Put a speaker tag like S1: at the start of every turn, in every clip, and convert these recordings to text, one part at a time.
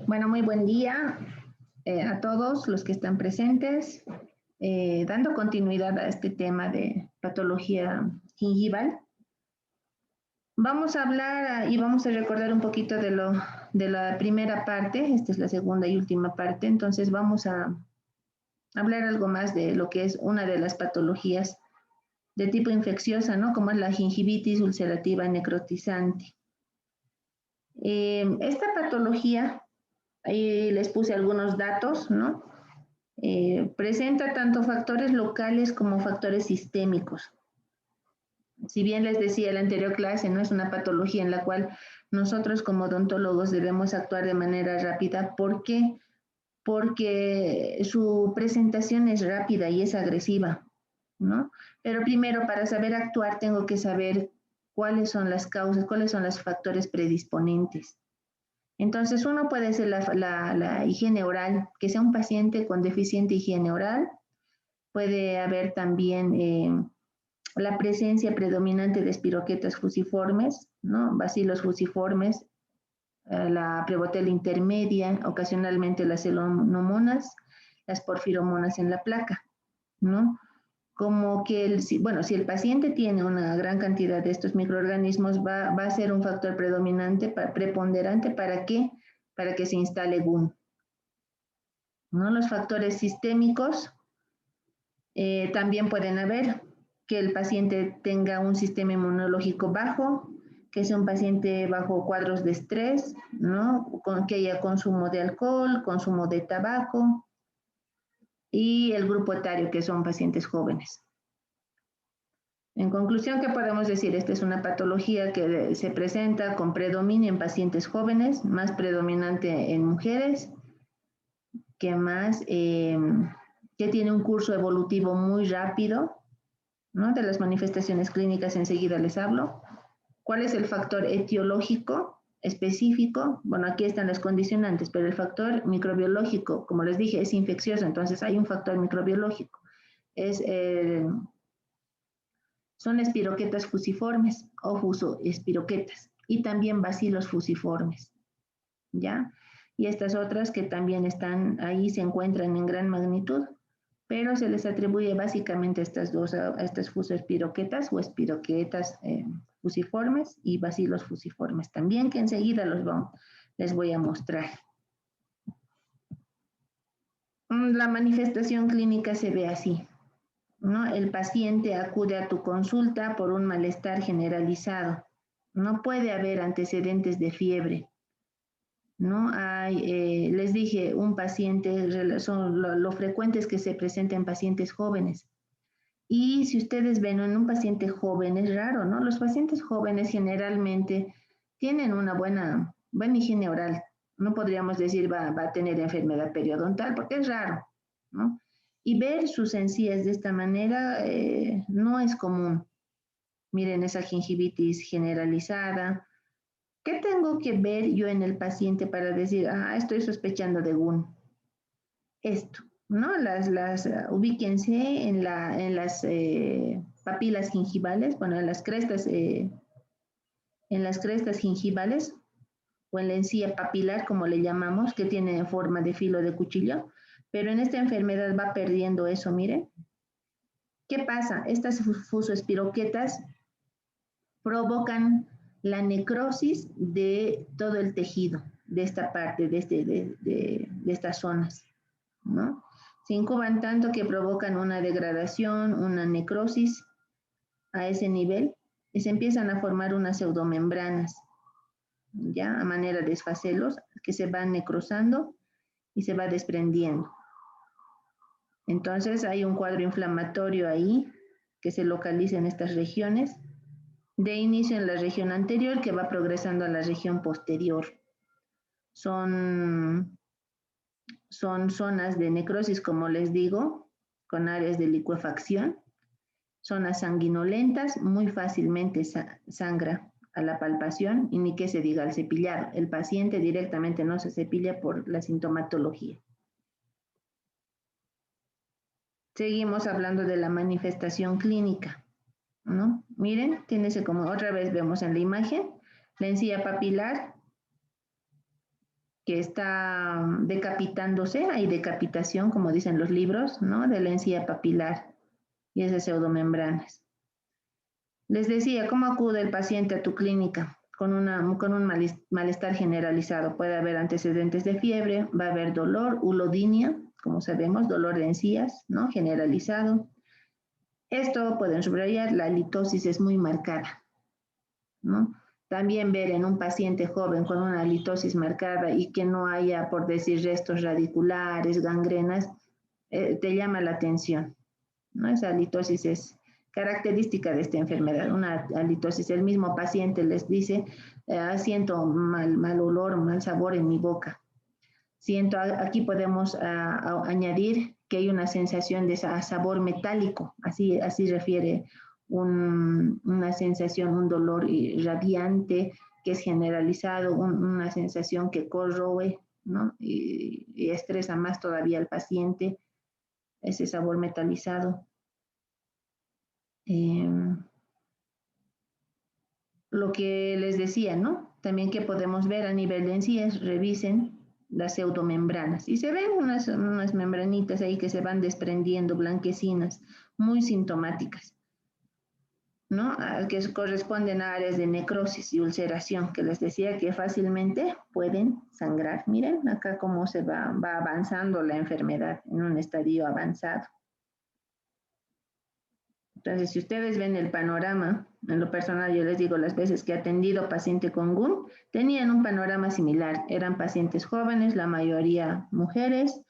S1: Bueno, muy buen día a todos los que están presentes. Dando continuidad a este tema de patología gingival, vamos a hablar y vamos a recordar un poquito de la primera parte. Esta es la segunda y última parte. Entonces vamos a hablar algo más de lo que es una de las patologías de tipo infecciosa, ¿no? Como es la gingivitis ulcerativa necrotizante. Esta patología, ahí les puse algunos datos, ¿no? Presenta tanto factores locales como factores sistémicos. Si bien les decía en la anterior clase, no es una patología en la cual nosotros como odontólogos debemos actuar de manera rápida. ¿Por qué? Porque su presentación es rápida y es agresiva, ¿no? Pero primero, para saber actuar, tengo que saber cuáles son las causas, cuáles son los factores predisponentes. Entonces, uno puede ser la higiene oral, que sea un paciente con deficiente higiene oral. Puede haber también la presencia predominante de espiroquetas fusiformes, ¿no? Bacilos fusiformes, la Prevotella intermedia, ocasionalmente las celanomonas, las porfiromonas en la placa, ¿no? Como que, si el paciente tiene una gran cantidad de estos microorganismos, va a ser un factor predominante, preponderante, ¿para qué? Para que se instale GUN, ¿no? Los factores sistémicos también pueden haber que el paciente tenga un sistema inmunológico bajo, que sea un paciente bajo cuadros de estrés, ¿no? Que haya consumo de alcohol, consumo de tabaco, y el grupo etario, que son pacientes jóvenes. En conclusión, ¿qué podemos decir? Esta es una patología que se presenta con predominio en pacientes jóvenes, más predominante en mujeres, que tiene un curso evolutivo muy rápido, ¿no? De las manifestaciones clínicas enseguida les hablo. ¿Cuál es el factor etiológico específico? Bueno, aquí están las condicionantes, pero el factor microbiológico, como les dije, es infeccioso, entonces hay un factor microbiológico. Son espiroquetas fusiformes o fusoespiroquetas y también bacilos fusiformes, ¿ya? Y estas otras que también están ahí, se encuentran en gran magnitud, pero se les atribuye básicamente a estas fusoespiroquetas o espiroquetas fusiformes y bacilos fusiformes también, que enseguida les voy a mostrar. La manifestación clínica se ve así, ¿no? El paciente acude a tu consulta por un malestar generalizado. No puede haber antecedentes de fiebre, ¿no? Les dije, un paciente, lo frecuente es que se presenten pacientes jóvenes. Y si ustedes ven en un paciente joven, es raro, ¿no? Los pacientes jóvenes generalmente tienen una buena higiene oral. No podríamos decir va a tener enfermedad periodontal porque es raro, ¿no? Y ver sus encías de esta manera no es común. Miren esa gingivitis generalizada. ¿Qué tengo que ver yo en el paciente para decir, estoy sospechando de GUN? Esto, ¿no? Ubíquense en las papilas gingivales, bueno, en las crestas gingivales o en la encía papilar, como le llamamos, que tiene forma de filo de cuchillo, pero en esta enfermedad va perdiendo eso, miren. ¿Qué pasa? Estas fusoespiroquetas provocan la necrosis de todo el tejido, de esta parte, de estas zonas, ¿no? Se incuban tanto que provocan una degradación, una necrosis a ese nivel, y se empiezan a formar unas pseudomembranas, ya a manera de esfacelos, que se van necrosando y se va desprendiendo. Entonces hay un cuadro inflamatorio ahí que se localiza en estas regiones, de inicio en la región anterior que va progresando a la región posterior. Son zonas de necrosis, como les digo, con áreas de licuefacción, zonas sanguinolentas, muy fácilmente sangra a la palpación y ni que se diga al cepillado. El paciente directamente no se cepilla por la sintomatología. Seguimos hablando de la manifestación clínica, ¿no? Miren, tiene como otra vez vemos en la imagen, la encía papilar que está decapitándose, hay decapitación, como dicen los libros, ¿no? De la encía papilar y esas pseudomembranas. Les decía, ¿cómo acude el paciente a tu clínica? Con un malestar generalizado. Puede haber antecedentes de fiebre, va a haber dolor, ulodinia, como sabemos, dolor de encías, ¿no? Generalizado. Esto pueden subrayar, la litosis es muy marcada, ¿no? También ver en un paciente joven con una litosis marcada y que no haya, por decir, restos radiculares, gangrenas, te llama la atención, ¿no? Esa litosis es característica de esta enfermedad, una litosis. El mismo paciente les dice, siento mal olor, mal sabor en mi boca. Aquí podemos añadir que hay una sensación de sabor metálico, así refiere una sensación, un dolor radiante que es generalizado, una sensación que corroe, ¿no? Y estresa más todavía al paciente, ese sabor metalizado. Lo que les decía, ¿no? También que podemos ver a nivel de encías, revisen las pseudomembranas y se ven unas membranitas ahí que se van desprendiendo, blanquecinas, muy sintomáticas, ¿no? Que corresponden a áreas de necrosis y ulceración, que les decía que fácilmente pueden sangrar. Miren acá cómo se va avanzando la enfermedad en un estadio avanzado. Entonces, si ustedes ven el panorama, en lo personal yo les digo, las veces que he atendido paciente con GUN, tenían un panorama similar. Eran pacientes jóvenes, la mayoría mujeres,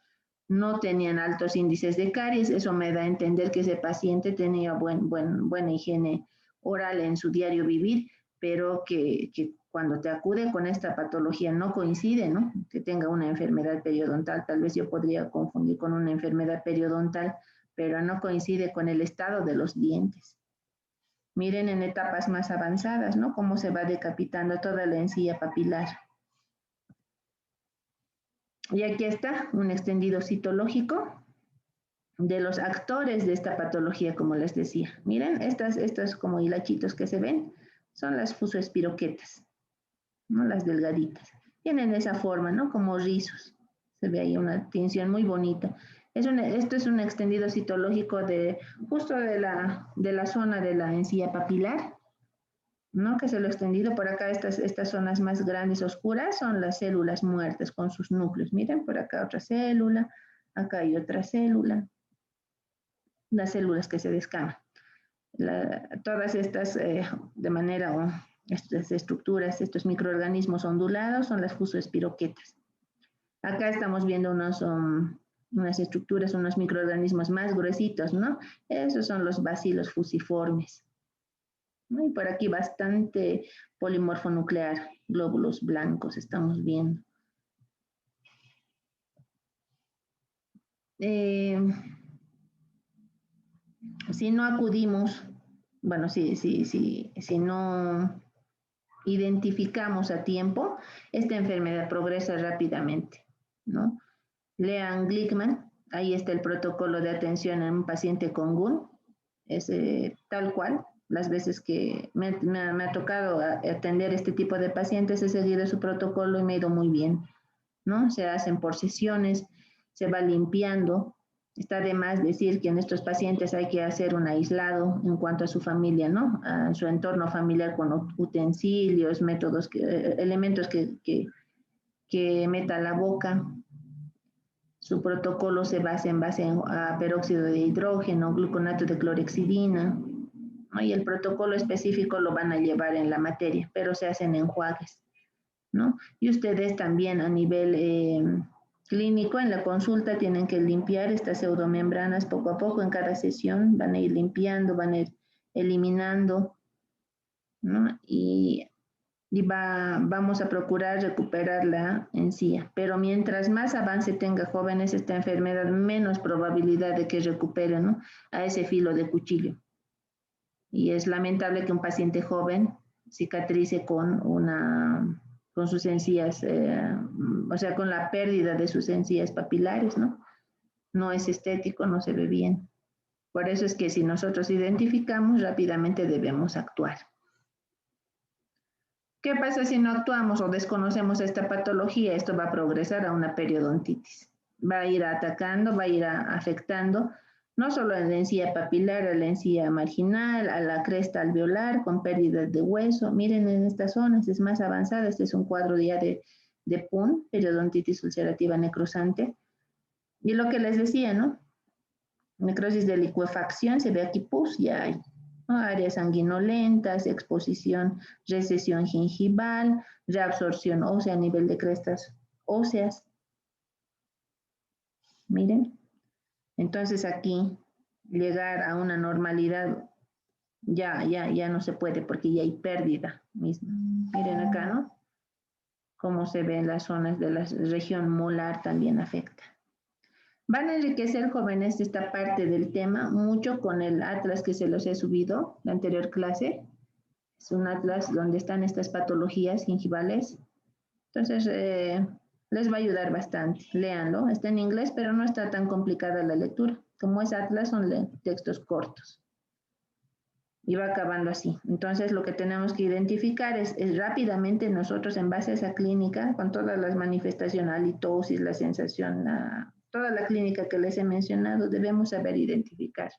S1: no tenían altos índices de caries. Eso me da a entender que ese paciente tenía buena higiene oral en su diario vivir, pero que cuando te acude con esta patología no coincide, ¿no? Que tenga una enfermedad periodontal. Tal vez yo podría confundir con una enfermedad periodontal, pero no coincide con el estado de los dientes. Miren en etapas más avanzadas, ¿no? Cómo se va decapitando toda la encía papilar. Y aquí está un extendido citológico de los actores de esta patología, como les decía. Miren, estas como hilachitos que se ven son las fusoespiroquetas, ¿no? Las delgaditas. Tienen esa forma, ¿no? Como rizos. Se ve ahí una tinción muy bonita. Esto es un extendido citológico justo de la zona de la encía papilar, ¿no? Que se lo he extendido por acá. Estas zonas más grandes, oscuras, son las células muertas con sus núcleos. Miren, por acá otra célula, acá hay otra célula, las células que se descaman. Todas estas, de manera, estas estructuras, estos microorganismos ondulados son las fusoespiroquetas. Acá estamos viendo unas estructuras, unos microorganismos más gruesitos, ¿no? Esos son los bacilos fusiformes, ¿no? Y por aquí bastante polimorfo nuclear, glóbulos blancos estamos viendo. Si no acudimos, bueno, si no identificamos a tiempo, esta enfermedad progresa rápidamente, ¿no? Lean Glickman, ahí está el protocolo de atención a un paciente con GUN, es tal cual. Las veces que me ha tocado atender este tipo de pacientes, he seguido su protocolo y me ha ido muy bien, ¿no? Se hacen por sesiones, se va limpiando. Está de más decir que en estos pacientes hay que hacer un aislado en cuanto a su familia, ¿no? A su entorno familiar con utensilios, métodos, elementos que meta la boca. Su protocolo se basa en peróxido de hidrógeno, gluconato de clorhexidina, ¿no? Y el protocolo específico lo van a llevar en la materia, pero se hacen enjuagues, ¿no? Y ustedes también a nivel clínico, en la consulta, tienen que limpiar estas pseudomembranas poco a poco en cada sesión, van a ir limpiando, van a ir eliminando, ¿no? Y vamos a procurar recuperar la encía. Pero mientras más avance tenga jóvenes esta enfermedad, menos probabilidad de que recuperen, ¿no? A ese filo de cuchillo. Y es lamentable que un paciente joven cicatrice con sus encías, o sea, con la pérdida de sus encías papilares, ¿no? No es estético, no se ve bien. Por eso es que si nosotros identificamos, rápidamente debemos actuar. ¿Qué pasa si no actuamos o desconocemos esta patología? Esto va a progresar a una periodontitis. Va a ir atacando, va a ir afectando no solo a la encía papilar, a la encía marginal, a la cresta alveolar con pérdidas de hueso. Miren en estas zonas, es más avanzada. Este es un cuadro ya de PUN, periodontitis ulcerativa necrosante. Y lo que les decía, ¿no? Necrosis de licuefacción, se ve aquí pus, ya hay, ¿no? Áreas sanguinolentas, exposición, recesión gingival, reabsorción ósea a nivel de crestas óseas. Miren, entonces aquí llegar a una normalidad ya no se puede porque ya hay pérdida misma. Miren acá, ¿no? Cómo se ven las zonas de la región molar también afecta. Van a enriquecer, jóvenes, esta parte del tema mucho con el atlas que se los he subido, la anterior clase. Es un atlas donde están estas patologías gingivales. Entonces, les va a ayudar bastante. Léanlo. Está en inglés, pero no está tan complicada la lectura. Como es atlas, son textos cortos. Y va acabando así. Entonces, lo que tenemos que identificar es rápidamente nosotros, en base a esa clínica, con todas las manifestaciones, halitosis, la sensación, toda la clínica que les he mencionado, debemos saber identificar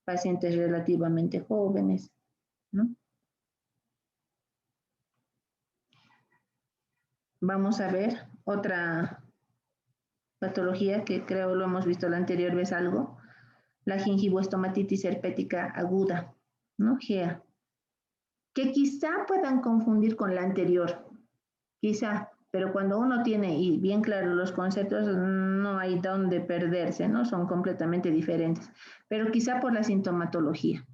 S1: pacientes relativamente jóvenes, ¿no? Vamos a ver otra patología que creo lo hemos visto la anterior vez algo, la gingivoestomatitis herpética aguda, ¿no? GEA, que quizá puedan confundir con la anterior, quizá, pero cuando uno tiene y bien claro los conceptos, no hay dónde perderse, ¿no? Son completamente diferentes, pero quizá por la sintomatología.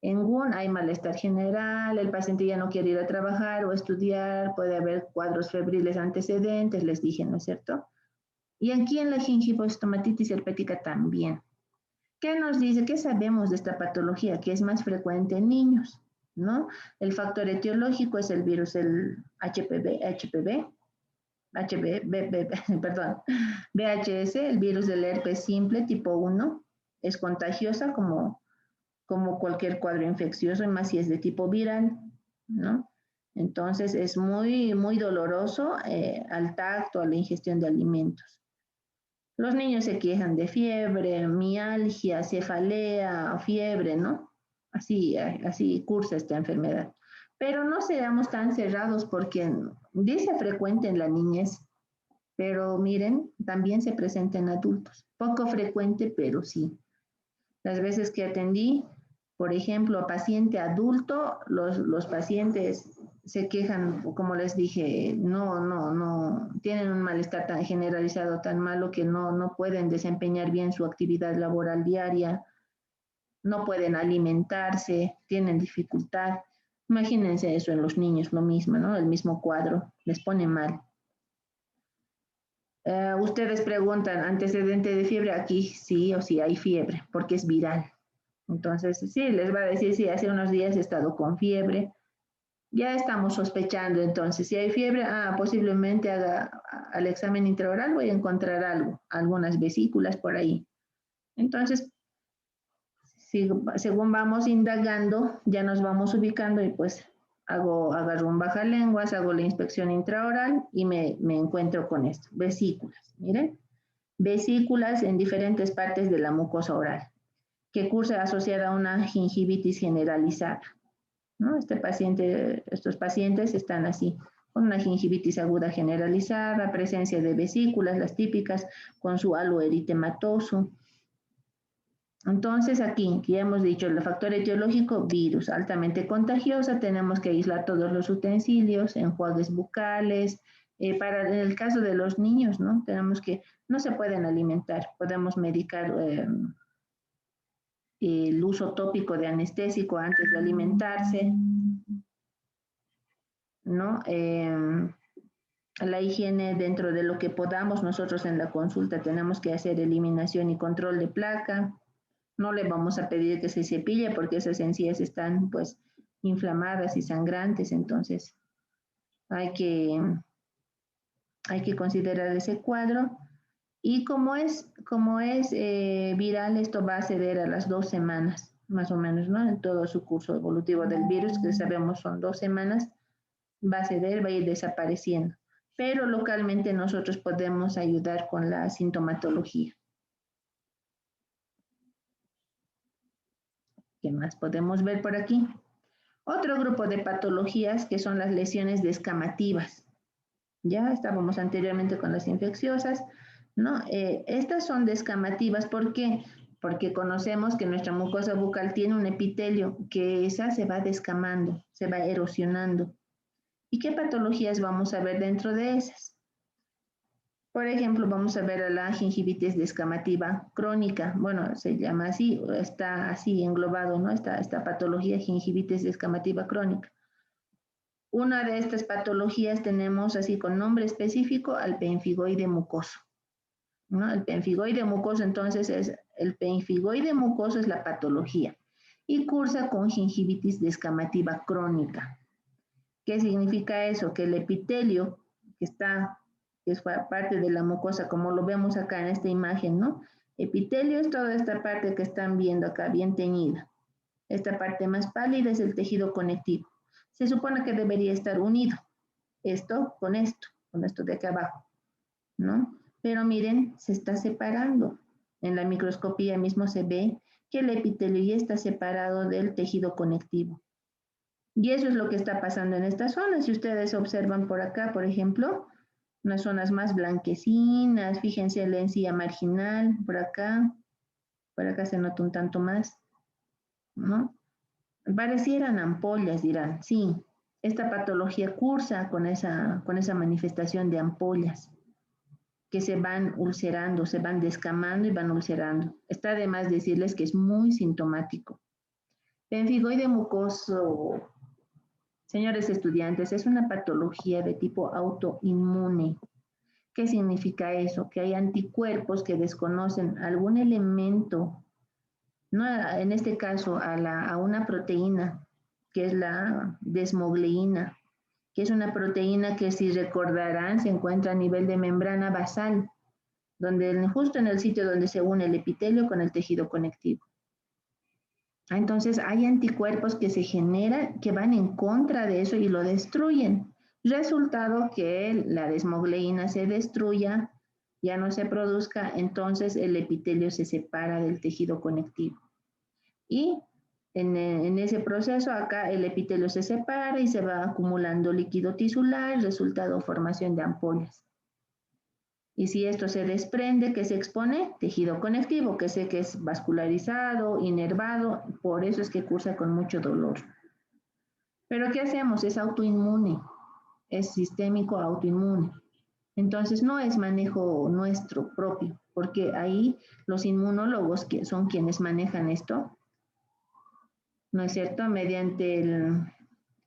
S1: En GUN hay malestar general, el paciente ya no quiere ir a trabajar o estudiar, puede haber cuadros febriles antecedentes, les dije, ¿no es cierto? Y aquí en la gingivoestomatitis herpética también. ¿Qué nos dice? ¿Qué sabemos de esta patología? Que es más frecuente en niños, ¿no? El factor etiológico es el virus, el VHS, el virus del herpes simple tipo 1, es contagiosa como cualquier cuadro infeccioso, y más si es de tipo viral, ¿no? Entonces es muy doloroso al tacto, a la ingestión de alimentos. Los niños se quejan de fiebre, mialgia, cefalea, fiebre, ¿no? Así cursa esta enfermedad. Pero no seamos tan cerrados porque dice frecuente en la niñez, pero miren, también se presenta en adultos. Poco frecuente, pero sí. Las veces que atendí, por ejemplo, a paciente adulto, los pacientes se quejan, como les dije, no, tienen un malestar tan generalizado, tan malo que no pueden desempeñar bien su actividad laboral diaria, no pueden alimentarse, tienen dificultad. Imagínense eso en los niños, lo mismo, ¿no? El mismo cuadro, les pone mal. Ustedes preguntan, ¿antecedente de fiebre? Aquí sí o sí hay fiebre, porque es viral. Entonces, sí, les va a decir, sí, hace unos días he estado con fiebre. Ya estamos sospechando, entonces, si hay fiebre, posiblemente haga al examen intraoral, voy a encontrar algo, algunas vesículas por ahí. Entonces, según vamos indagando, ya nos vamos ubicando y pues agarro un bajalenguas, hago la inspección intraoral y me encuentro con esto, vesículas, miren, vesículas en diferentes partes de la mucosa oral, que cursa asociada a una gingivitis generalizada, ¿no? Estos pacientes están así, con una gingivitis aguda generalizada, presencia de vesículas, las típicas, con su halo eritematoso. Entonces aquí, ya hemos dicho, el factor etiológico, virus, altamente contagiosa, tenemos que aislar todos los utensilios, enjuagues bucales, en el caso de los niños, ¿no? Tenemos que, no se pueden alimentar, podemos medicar el uso tópico de anestésico antes de alimentarse, ¿no? La higiene dentro de lo que podamos, nosotros en la consulta tenemos que hacer eliminación y control de placa. No le vamos a pedir que se cepille porque esas encías están pues inflamadas y sangrantes, entonces hay que considerar ese cuadro. Y como es viral, esto va a ceder a las 2 semanas, más o menos, ¿no? En todo su curso evolutivo del virus, que sabemos son 2 semanas, va a ceder, va a ir desapareciendo. Pero localmente nosotros podemos ayudar con la sintomatología. ¿Qué más podemos ver por aquí? Otro grupo de patologías que son las lesiones descamativas. Ya estábamos anteriormente con las infecciosas, ¿no? Estas son descamativas, ¿por qué? Porque conocemos que nuestra mucosa bucal tiene un epitelio que esa se va descamando, se va erosionando. ¿Y qué patologías vamos a ver dentro de esas? Por ejemplo, vamos a ver a la gingivitis descamativa crónica. Bueno, se llama así, está así englobado, ¿no? Esta patología gingivitis descamativa crónica. Una de estas patologías tenemos así con nombre específico al pemfigoide mucoso, ¿no? El pemfigoide mucoso, entonces, el pemfigoide mucoso es la patología y cursa con gingivitis descamativa crónica. ¿Qué significa eso? Que el epitelio que es parte de la mucosa, como lo vemos acá en esta imagen, ¿no? Epitelio es toda esta parte que están viendo acá, bien teñida. Esta parte más pálida es el tejido conectivo. Se supone que debería estar unido, esto con esto de acá abajo, ¿no? Pero miren, se está separando. En la microscopía mismo se ve que el epitelio ya está separado del tejido conectivo. Y eso es lo que está pasando en esta zona. Si ustedes observan por acá, por ejemplo, unas zonas más blanquecinas, fíjense la encía marginal, por acá se nota un tanto más, ¿no? Parecieran ampollas, dirán, sí, esta patología cursa con esa manifestación de ampollas que se van ulcerando, se van descamando y van ulcerando. Está de más decirles que es muy sintomático. Pemfigoide mucoso, señores estudiantes, es una patología de tipo autoinmune. ¿Qué significa eso? Que hay anticuerpos que desconocen algún elemento, no, en este caso a una proteína, que es la desmogleína, que es una proteína que, si recordarán, se encuentra a nivel de membrana basal, justo en el sitio donde se une el epitelio con el tejido conectivo. Entonces hay anticuerpos que se generan, que van en contra de eso y lo destruyen. Resultado que la desmogleína se destruya, ya no se produzca, entonces el epitelio se separa del tejido conectivo. Y en ese proceso acá el epitelio se separa y se va acumulando líquido tisular, resultado formación de ampollas. Y si esto se desprende, ¿qué se expone? Tejido conectivo, que sé que es vascularizado, inervado, por eso es que cursa con mucho dolor. Pero ¿qué hacemos? Es autoinmune, es sistémico autoinmune. Entonces no es manejo nuestro propio, porque ahí los inmunólogos que son quienes manejan esto, ¿no es cierto? Mediante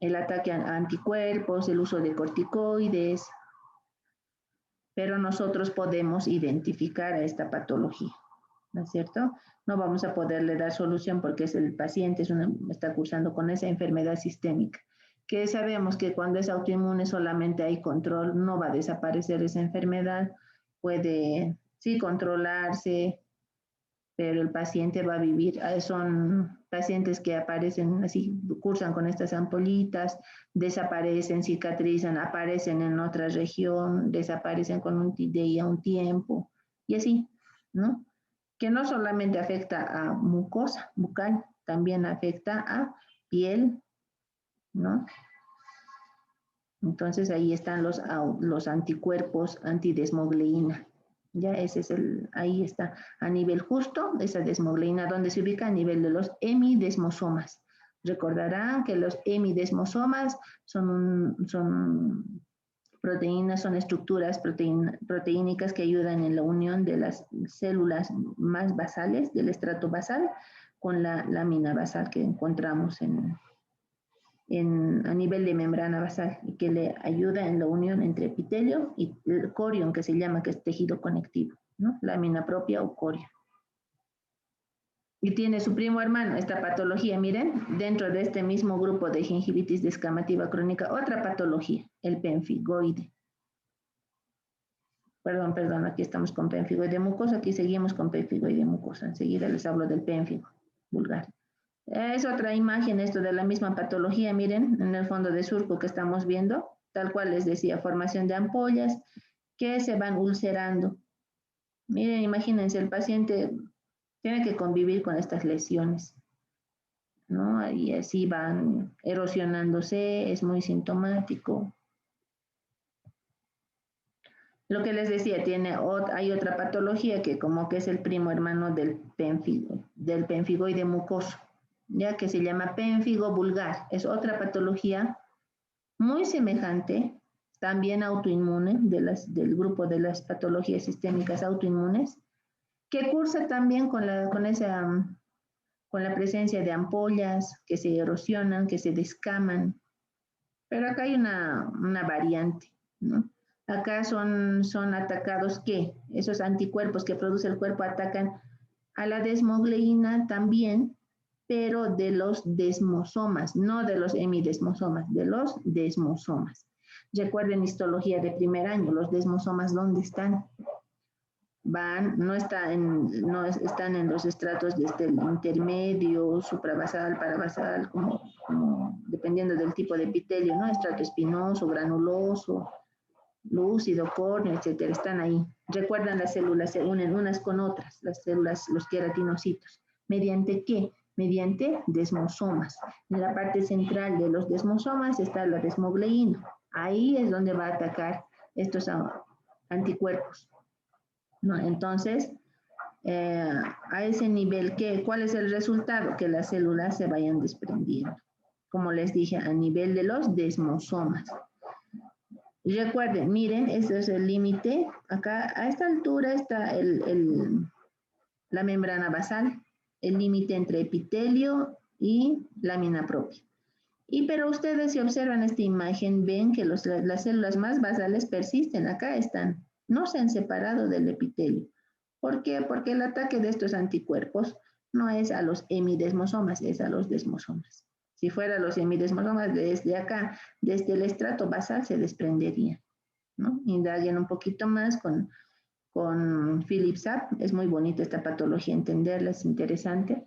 S1: el ataque a anticuerpos, el uso de corticoides, pero nosotros podemos identificar a esta patología, ¿no es cierto? No vamos a poderle dar solución porque el paciente está cursando con esa enfermedad sistémica, que sabemos que cuando es autoinmune solamente hay control, no va a desaparecer esa enfermedad, puede sí controlarse, pero el paciente va a vivir, son pacientes que aparecen así, cursan con estas ampollitas, desaparecen, cicatrizan, aparecen en otra región, desaparecen de ahí a un tiempo, y así, ¿no? Que no solamente afecta a mucosa bucal, también afecta a piel, ¿no? Entonces ahí están los anticuerpos antidesmogleína. Ya ese es ahí está, a nivel justo, esa desmogleína, donde se ubica a nivel de los hemidesmosomas. Recordarán que los hemidesmosomas son proteínas, son estructuras proteínicas que ayudan en la unión de las células más basales, del estrato basal, con la lámina basal que encontramos a nivel de membrana basal y que le ayuda en la unión entre epitelio y el corion, que se llama, que es tejido conectivo, ¿no? Lámina propia o corion. Y tiene su primo hermano, esta patología, miren, dentro de este mismo grupo de gingivitis descamativa crónica, otra patología, el pemfigoide. Perdón, aquí estamos con pemfigoide mucosa, aquí seguimos con pemfigoide mucosa, enseguida les hablo del pénfigo vulgar. Es otra imagen esto de la misma patología, miren, en el fondo de surco que estamos viendo, tal cual les decía, formación de ampollas que se van ulcerando. Miren, imagínense, el paciente tiene que convivir con estas lesiones, ¿no? Y así van erosionándose, es muy sintomático. Lo que les decía, hay otra patología que como que es el primo hermano del pemfigoide mucoso, ya que se llama pénfigo vulgar. Es otra patología muy semejante, también autoinmune, del grupo de las patologías sistémicas autoinmunes, que cursa también con la presencia de ampollas que se erosionan, que se descaman. Pero acá hay una variante, ¿no? Acá son atacados ¿qué? Esos anticuerpos que produce el cuerpo atacan a la desmogleína también, pero de los desmosomas, no de los hemidesmosomas, de los desmosomas. Recuerden histología de primer año, los desmosomas, ¿dónde están? No están en los estratos desde el intermedio, suprabasal, parabasal, como dependiendo del tipo de epitelio, ¿no? Estrato espinoso, granuloso, lúcido, córneo, etcétera, están ahí. Recuerdan, las células se unen unas con otras, las células, los queratinocitos. ¿Mediante qué? Mediante desmosomas. En la parte central de los desmosomas está la desmogleína. Ahí es donde va a atacar estos anticuerpos, ¿no? Entonces, a ese nivel, ¿cuál es el resultado? Que las células se vayan desprendiendo. Como les dije, a nivel de los desmosomas. Y recuerden, miren, ese es el límite. Acá, a esta altura está la membrana basal, el límite entre epitelio y lámina propia. Pero ustedes, si observan esta imagen, ven que las células más basales persisten. Acá están, no se han separado del epitelio. ¿Por qué? Porque el ataque de estos anticuerpos no es a los hemidesmosomas, es a los desmosomas. Si fuera los hemidesmosomas, desde acá, desde el estrato basal, se desprendería, ¿no? Indaguen un poquito más con Philip Sapp. Es muy bonita esta patología, entenderla es interesante,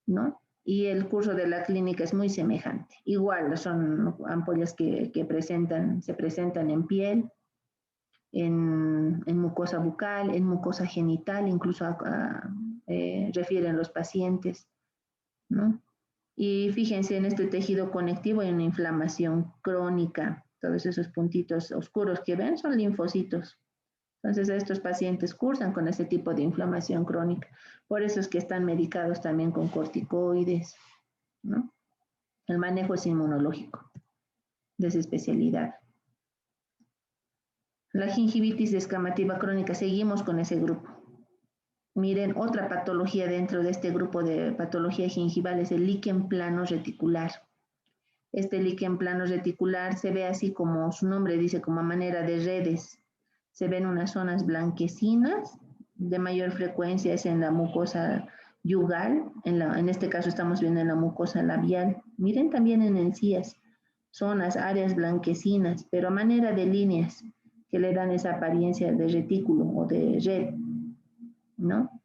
S1: ¿no? Y el curso de la clínica es muy semejante. Igual son ampollas que se presentan en piel, en mucosa bucal, en mucosa genital, incluso refieren los pacientes, ¿no? Y fíjense, en este tejido conectivo hay una inflamación crónica. Todos esos puntitos oscuros que ven son linfocitos. Entonces, estos pacientes cursan con ese tipo de inflamación crónica. Por eso es que están medicados también con corticoides, ¿no? El manejo es inmunológico de esa especialidad. La gingivitis descamativa crónica, seguimos con ese grupo. Miren, otra patología dentro de este grupo de patología gingival es el líquen plano reticular. Este líquen plano reticular se ve así como su nombre dice, como a manera de redes. Se ven unas zonas blanquecinas, de mayor frecuencia es en la mucosa yugal, en este caso estamos viendo en la mucosa labial. Miren también en encías, zonas, áreas blanquecinas, pero a manera de líneas que le dan esa apariencia de retículo o de red, ¿no?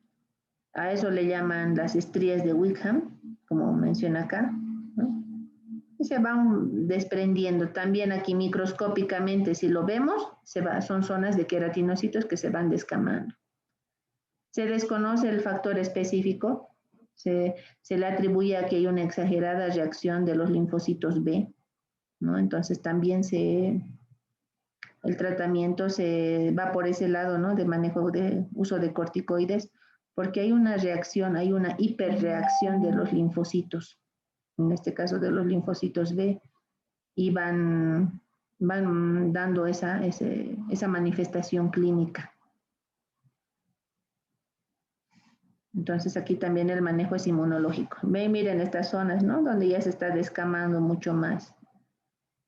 S1: A eso le llaman las estrías de Wickham, como menciona acá, ¿no? Y se van desprendiendo. También aquí microscópicamente, si lo vemos, son zonas de queratinocitos que se van descamando. Se desconoce el factor específico, se le atribuye a que hay una exagerada reacción de los linfocitos B, ¿no? Entonces también el tratamiento se va por ese lado, ¿no? De manejo de uso de corticoides, porque hay una reacción, hay una hiperreacción de los linfocitos, en este caso de los linfocitos B, y van dando esa manifestación clínica. Entonces aquí también el manejo es inmunológico. Miren estas zonas, ¿no? Donde ya se está descamando mucho más.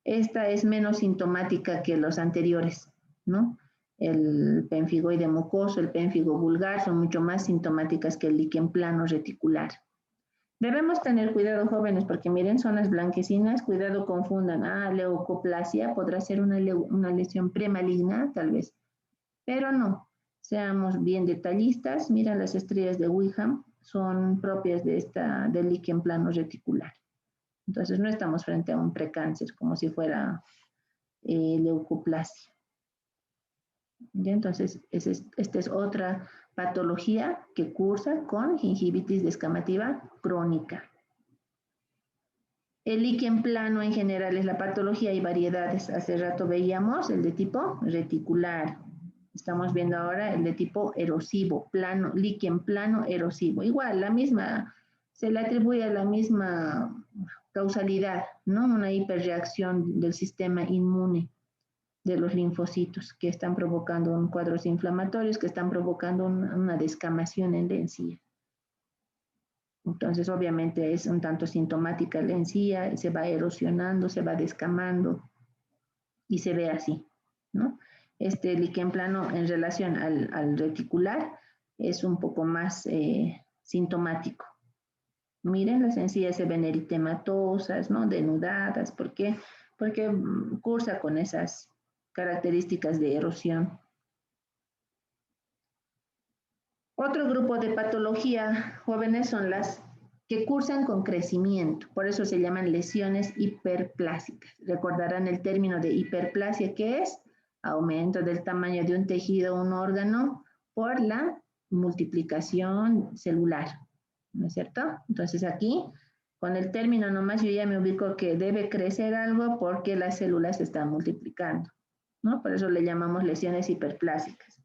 S1: Esta es menos sintomática que los anteriores, ¿no? El pemfigoide mucoso, el pénfigo vulgar son mucho más sintomáticas que el líquen plano reticular. Debemos tener cuidado, jóvenes, porque miren, zonas blanquecinas, cuidado, confundan. Leucoplasia podrá ser una lesión premaligna, tal vez, pero no. Seamos bien detallistas. Mira las estrellas de Wickham. son propias del líquen plano reticular. Entonces no estamos frente a un precáncer como si fuera leucoplasia. ¿Ya? Entonces esta es otra patología que cursa con gingivitis descamativa crónica. El líquen plano en general es la patología, hay variedades. Hace rato veíamos el de tipo reticular. Estamos viendo ahora el de tipo erosivo, líquen plano erosivo. Igual, la misma, se le atribuye a la misma causalidad, ¿no? Una hiperreacción del sistema inmune de los linfocitos que están provocando cuadros inflamatorios, que están provocando una descamación en la encía. Entonces, obviamente, es un tanto sintomática la encía, se va erosionando, se va descamando y se ve así, ¿no? Este líquen plano en relación al reticular es un poco más sintomático. Miren, las encías se ven eritematosas, ¿no? Denudadas. ¿Por qué? Porque cursa con esas características de erosión. Otro grupo de patología, jóvenes, son las que cursan con crecimiento. Por eso se llaman lesiones hiperplásicas. Recordarán el término de hiperplasia, que es aumento del tamaño de un tejido o un órgano por la multiplicación celular, ¿no es cierto? Entonces aquí, con el término nomás yo ya me ubico que debe crecer algo porque las células se están multiplicando, ¿no? Por eso le llamamos lesiones hiperplásicas.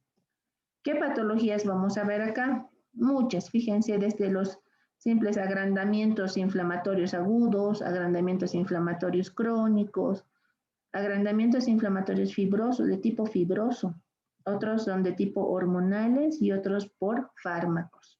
S1: ¿Qué patologías vamos a ver acá? Muchas, fíjense, desde los simples agrandamientos inflamatorios agudos, agrandamientos inflamatorios crónicos, agrandamientos inflamatorios fibrosos, de tipo fibroso. Otros son de tipo hormonales y otros por fármacos.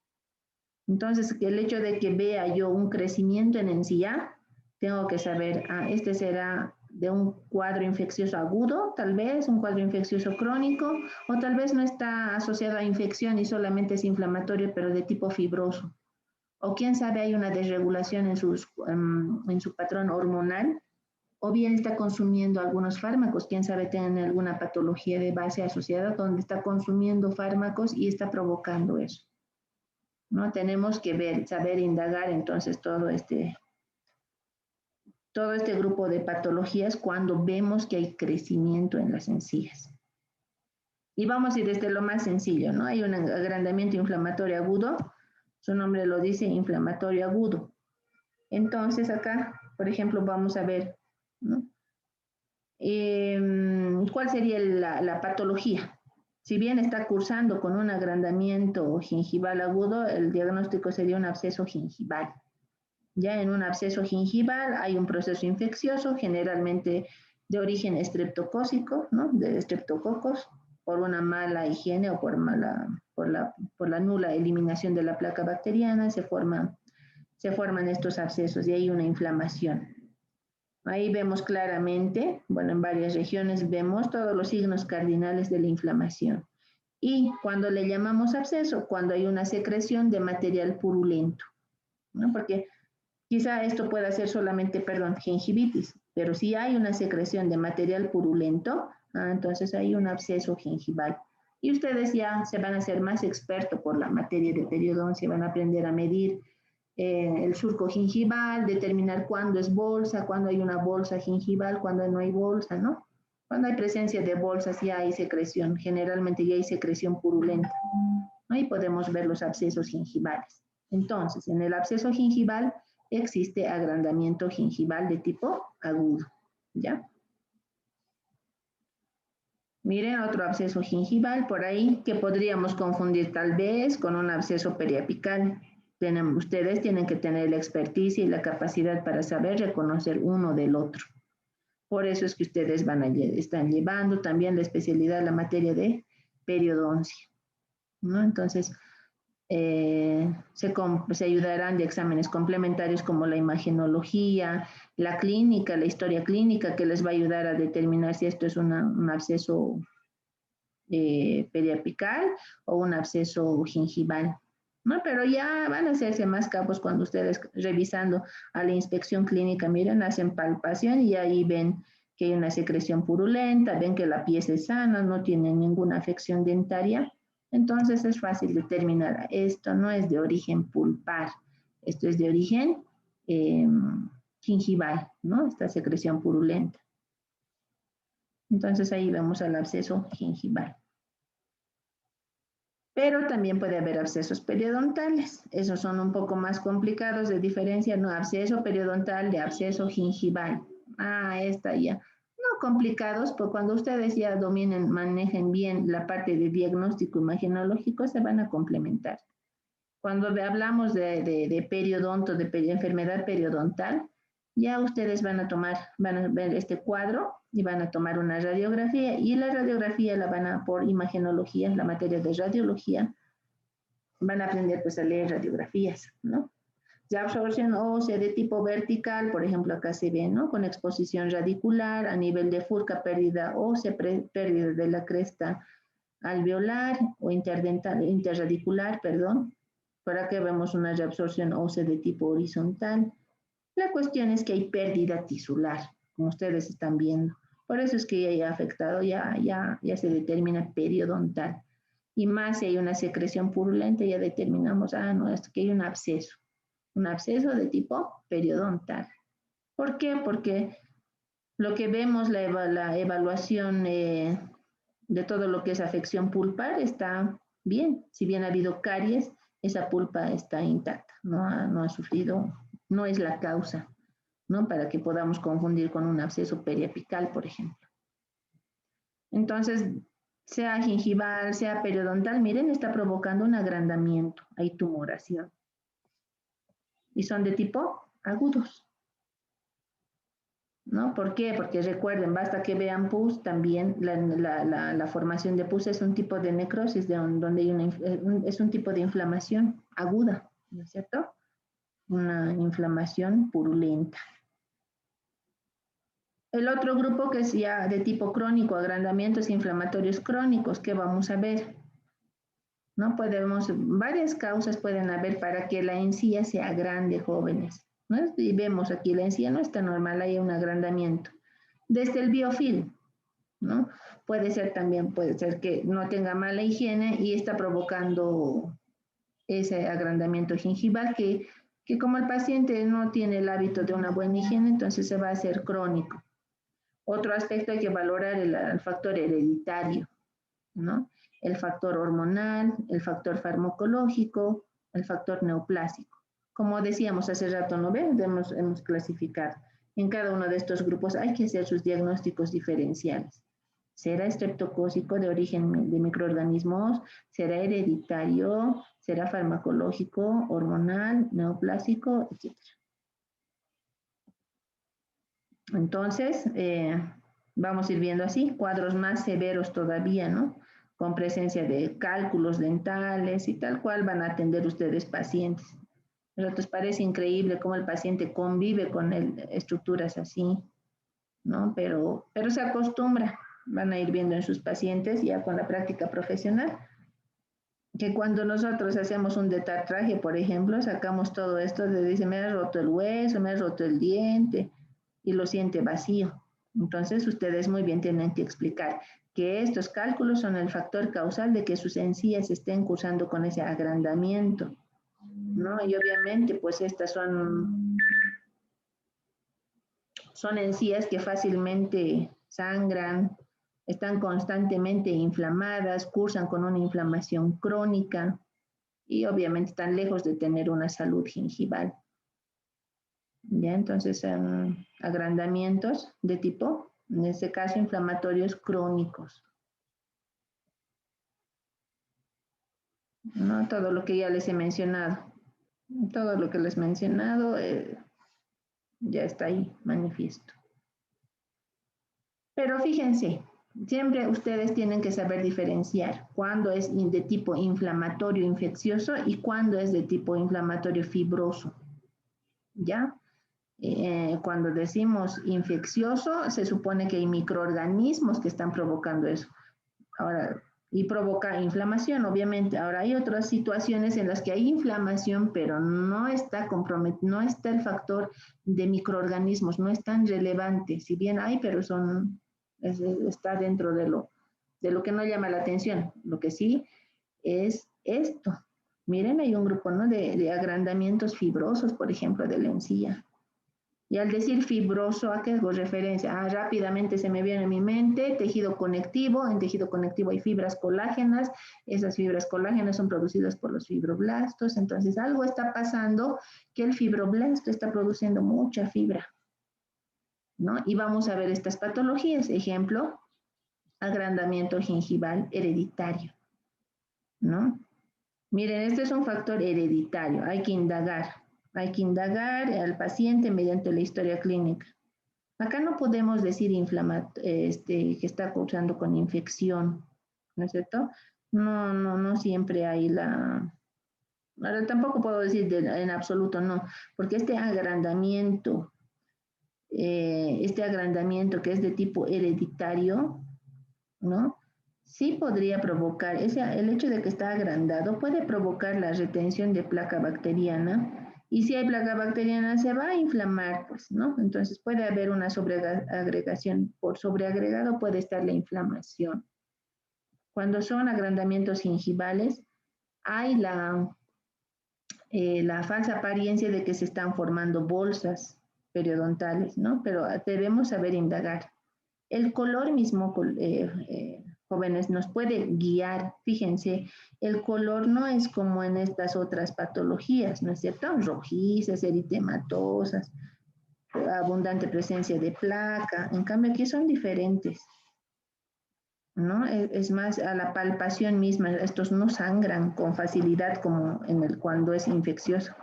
S1: Entonces, el hecho de que vea yo un crecimiento en encía, tengo que saber, este será de un cuadro infeccioso agudo, tal vez, un cuadro infeccioso crónico, o tal vez no está asociado a infección y solamente es inflamatorio, pero de tipo fibroso. O quién sabe, hay una desregulación en su patrón hormonal, o bien está consumiendo algunos fármacos, quién sabe, tiene alguna patología de base asociada donde está consumiendo fármacos y está provocando eso, ¿no? Tenemos que ver, saber indagar entonces todo este grupo de patologías cuando vemos que hay crecimiento en las encías. Y vamos a ir desde lo más sencillo, ¿no? Hay un agrandamiento inflamatorio agudo, su nombre lo dice, inflamatorio agudo. Entonces acá, por ejemplo, vamos a ver, ¿no? ¿Cuál sería la patología? Si bien está cursando con un agrandamiento gingival agudo, el diagnóstico sería un absceso gingival. Ya en un absceso gingival hay un proceso infeccioso, generalmente de origen estreptocócico, ¿no? De estreptococos, por una mala higiene o por la nula eliminación de la placa bacteriana, se forman estos abscesos y hay una inflamación. Ahí vemos claramente, bueno, en varias regiones vemos todos los signos cardinales de la inflamación. Y cuando le llamamos absceso, cuando hay una secreción de material purulento, ¿no? Porque quizá esto pueda ser solamente, gingivitis, pero si hay una secreción de material purulento, entonces hay un absceso gingival. Y ustedes ya se van a hacer más expertos por la materia de periodoncia, van a aprender a medir el surco gingival, determinar cuándo es bolsa, cuándo hay una bolsa gingival, cuándo no hay bolsa, ¿no? Cuando hay presencia de bolsas ya hay secreción, generalmente ya hay secreción purulenta. Ahí podemos ver los abscesos gingivales. Entonces, en el absceso gingival existe agrandamiento gingival de tipo agudo, ¿ya? Miren otro absceso gingival por ahí que podríamos confundir tal vez con un absceso periapical. Ustedes tienen que tener la experticia y la capacidad para saber reconocer uno del otro. Por eso es que ustedes están llevando también la especialidad, la materia de periodoncia, ¿no? Entonces, se ayudarán de exámenes complementarios como la imagenología, la clínica, la historia clínica, que les va a ayudar a determinar si esto es un absceso periapical o un absceso gingival, ¿no? Pero ya van a hacerse más capos cuando ustedes, revisando a la inspección clínica, miren, hacen palpación y ahí ven que hay una secreción purulenta, ven que la pieza es sana, no tiene ninguna afección dentaria. Entonces es fácil determinar, esto no es de origen pulpar, esto es de origen gingival, ¿no? Esta secreción purulenta. Entonces ahí vemos el absceso gingival. Pero también puede haber abscesos periodontales. Esos son un poco más complicados de diferencia, ¿no? Absceso periodontal de absceso gingival. Ah, esta ya. No complicados, pero cuando ustedes ya dominen, manejen bien la parte de diagnóstico imagenológico, se van a complementar. Cuando hablamos de periodonto, de enfermedad periodontal, ya ustedes van a ver este cuadro y van a tomar una radiografía, y la radiografía la van a, por imagenología, la materia de radiología, van a aprender pues a leer radiografías, ¿no? Ya absorción ósea de tipo vertical, por ejemplo, acá se ve, ¿no? Con exposición radicular, a nivel de furca, pérdida ósea, pérdida de la cresta alveolar o interradicular, perdón. Por acá vemos una reabsorción ósea de tipo horizontal. La cuestión es que hay pérdida tisular, como ustedes están viendo. Por eso es que ya hay afectado, ya se determina periodontal. Y más si hay una secreción purulenta, ya determinamos, no, esto que hay un absceso de tipo periodontal. ¿Por qué? Porque lo que vemos, la evaluación de todo lo que es afección pulpar está bien. Si bien ha habido caries, esa pulpa está intacta, no ha sufrido, no es la causa, ¿no? Para que podamos confundir con un absceso periapical, por ejemplo. Entonces, sea gingival, sea periodontal, miren, está provocando un agrandamiento, hay tumoración. Y son de tipo agudos, ¿no? ¿Por qué? Porque recuerden, basta que vean pus, también la formación de pus es un tipo de necrosis, donde hay es un tipo de inflamación aguda, ¿no es cierto? Una inflamación purulenta. El otro grupo que es ya de tipo crónico, agrandamientos inflamatorios crónicos, ¿qué vamos a ver? ¿No? Varias causas pueden haber para que la encía se agrande, jóvenes, ¿no? Y vemos aquí la encía no está normal, hay un agrandamiento. Desde el biofilm, ¿no? Puede ser que no tenga mala higiene y está provocando ese agrandamiento gingival que como el paciente no tiene el hábito de una buena higiene, entonces se va a hacer crónico. Otro aspecto hay que valorar el factor hereditario, ¿no? El factor hormonal, el factor farmacológico, el factor neoplásico. Como decíamos hace rato, ¿no ven? Hemos clasificado. En cada uno de estos grupos hay que hacer sus diagnósticos diferenciales. ¿Será estreptocócico de origen de microorganismos? ¿Será hereditario? ¿Será farmacológico, hormonal, neoplásico, etcétera? Entonces, vamos a ir viendo así, cuadros más severos todavía, ¿no? Con presencia de cálculos dentales y tal cual van a atender ustedes pacientes. A nosotros parece increíble cómo el paciente convive con estructuras así, ¿no? Pero se acostumbra, van a ir viendo en sus pacientes ya con la práctica profesional, que cuando nosotros hacemos un detartraje, por ejemplo, sacamos todo esto, le dice, me ha roto el hueso, me ha roto el diente, y lo siente vacío. Entonces, ustedes muy bien tienen que explicar que estos cálculos son el factor causal de que sus encías estén cursando con ese agrandamiento, ¿no? Y obviamente, pues estas son encías que fácilmente sangran, están constantemente inflamadas, cursan con una inflamación crónica y obviamente están lejos de tener una salud gingival. ¿Ya? Entonces, agrandamientos de tipo, en este caso, inflamatorios crónicos. ¿No? Todo lo que ya les he mencionado. Todo lo que les he mencionado ya está ahí manifiesto. Pero fíjense, siempre ustedes tienen que saber diferenciar cuándo es de tipo inflamatorio infeccioso y cuándo es de tipo inflamatorio fibroso. ¿Ya? Cuando decimos infeccioso, se supone que hay microorganismos que están provocando eso. Ahora, y provoca inflamación, obviamente. Ahora, hay otras situaciones en las que hay inflamación, pero no está no está el factor de microorganismos, no es tan relevante. Si bien hay, pero está dentro de lo que no llama la atención. Lo que sí es esto. Miren, hay un grupo, ¿no?, de agrandamientos fibrosos, por ejemplo, de la encía. Y al decir fibroso, ¿a qué hago referencia? Rápidamente se me viene a mi mente tejido conectivo. En tejido conectivo hay fibras colágenas. Esas fibras colágenas son producidas por los fibroblastos. Entonces, algo está pasando que el fibroblasto está produciendo mucha fibra, ¿no? Y vamos a ver estas patologías. Ejemplo, agrandamiento gingival hereditario, ¿no? Miren, este es un factor hereditario. Hay que indagar al paciente mediante la historia clínica. Acá no podemos decir que está causando con infección, ¿no es cierto? No siempre hay la... Ahora tampoco puedo decir en absoluto no, porque este agrandamiento que es de tipo hereditario, ¿no? Sí podría provocar, el hecho de que está agrandado puede provocar la retención de placa bacteriana, y si hay placa bacteriana se va a inflamar, pues, ¿no? Entonces puede haber una sobreagregación, por sobreagregado puede estar la inflamación. Cuando son agrandamientos gingivales, hay la falsa apariencia de que se están formando bolsas periodontales, ¿no? Pero debemos saber indagar. El color mismo, jóvenes, nos puede guiar. Fíjense, el color no es como en estas otras patologías, ¿no es cierto? Rojizas, eritematosas, abundante presencia de placa. En cambio, aquí son diferentes, ¿no? Es más, a la palpación misma, estos no sangran con facilidad como cuando es infeccioso,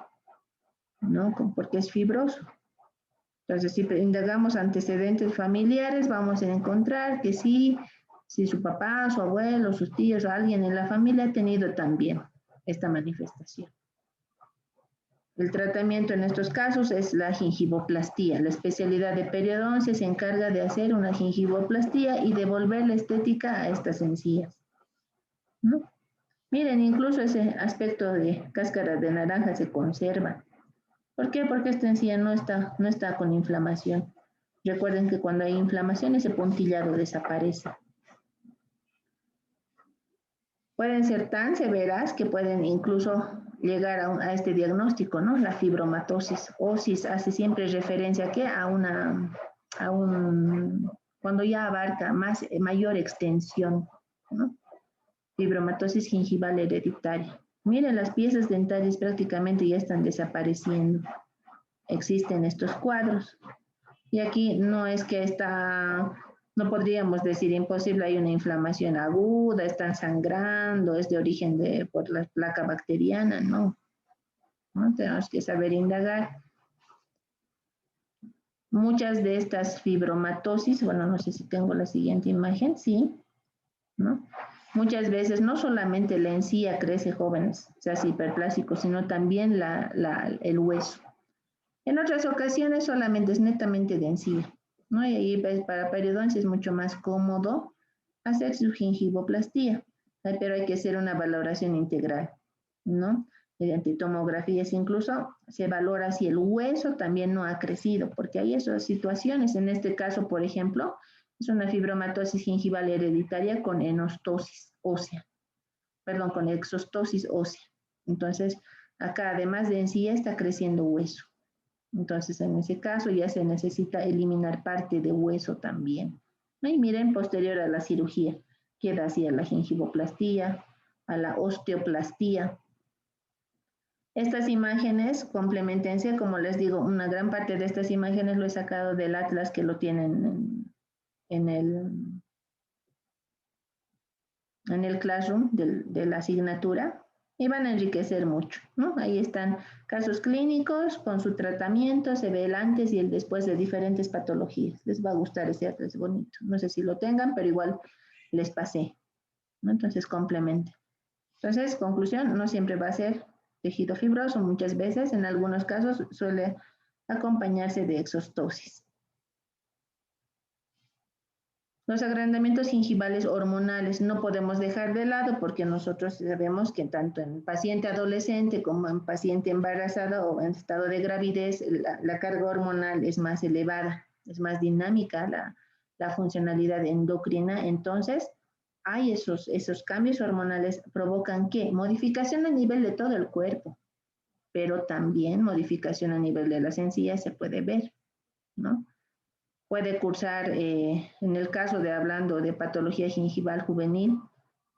S1: ¿no? Porque es fibroso. Entonces, si indagamos antecedentes familiares, vamos a encontrar que sí, si su papá, su abuelo, sus tíos o alguien en la familia ha tenido también esta manifestación. El tratamiento en estos casos es la gingivoplastía. La especialidad de periodoncia se encarga de hacer una gingivoplastía y devolver la estética a estas encías, ¿no? Miren, incluso ese aspecto de cáscara de naranja se conserva. ¿Por qué? Porque esta encía no está con inflamación. Recuerden que cuando hay inflamación ese puntillado desaparece. Pueden ser tan severas que pueden incluso llegar a este diagnóstico, ¿no? La fibromatosis. Osis hace siempre referencia cuando ya abarca mayor extensión, ¿no? Fibromatosis gingival hereditaria. Miren, las piezas dentarias prácticamente ya están desapareciendo. Existen estos cuadros. Y aquí no es que no podríamos decir imposible, hay una inflamación aguda, están sangrando, es de origen por la placa bacteriana, no. Tenemos que saber indagar. Muchas de estas fibromatosis, bueno, no sé si tengo la siguiente imagen, sí, ¿no? Muchas veces no solamente la encía crece, jóvenes, se hace hiperplástico, sino también el hueso. En otras ocasiones solamente es netamente de encía, ¿no? Y ahí para periodoncia es mucho más cómodo hacer su gingivoplastía, pero hay que hacer una valoración integral, ¿no? Mediante tomografías incluso se valora si el hueso también no ha crecido, porque hay esas situaciones. En este caso, por ejemplo, es una fibromatosis gingival hereditaria con enostosis ósea, perdón, con exostosis ósea. Entonces, acá además de encía está creciendo hueso. Entonces, en ese caso ya se necesita eliminar parte de hueso también. Y miren, posterior a la cirugía, queda así a la gingivoplastía, a la osteoplastía. Estas imágenes, complementense, como les digo, una gran parte de estas imágenes lo he sacado del atlas que lo tienen en el classroom de la asignatura, y van a enriquecer mucho, ¿no? Ahí están casos clínicos con su tratamiento, se ve el antes y el después de diferentes patologías. Les va a gustar ese atlas, bonito. No sé si lo tengan, pero igual les pasé, ¿no? Entonces, complementen. Entonces, conclusión, no siempre va a ser tejido fibroso, muchas veces, en algunos casos, suele acompañarse de exostosis. Los agrandamientos gingivales hormonales no podemos dejar de lado porque nosotros sabemos que tanto en paciente adolescente como en paciente embarazada o en estado de gravidez, la carga hormonal es más elevada, es más dinámica la funcionalidad endocrina. Entonces, hay esos cambios hormonales provocan ¿qué? Modificación a nivel de todo el cuerpo, pero también modificación a nivel de las encías se puede ver, ¿no? Puede cursar, en el caso de hablando de patología gingival juvenil,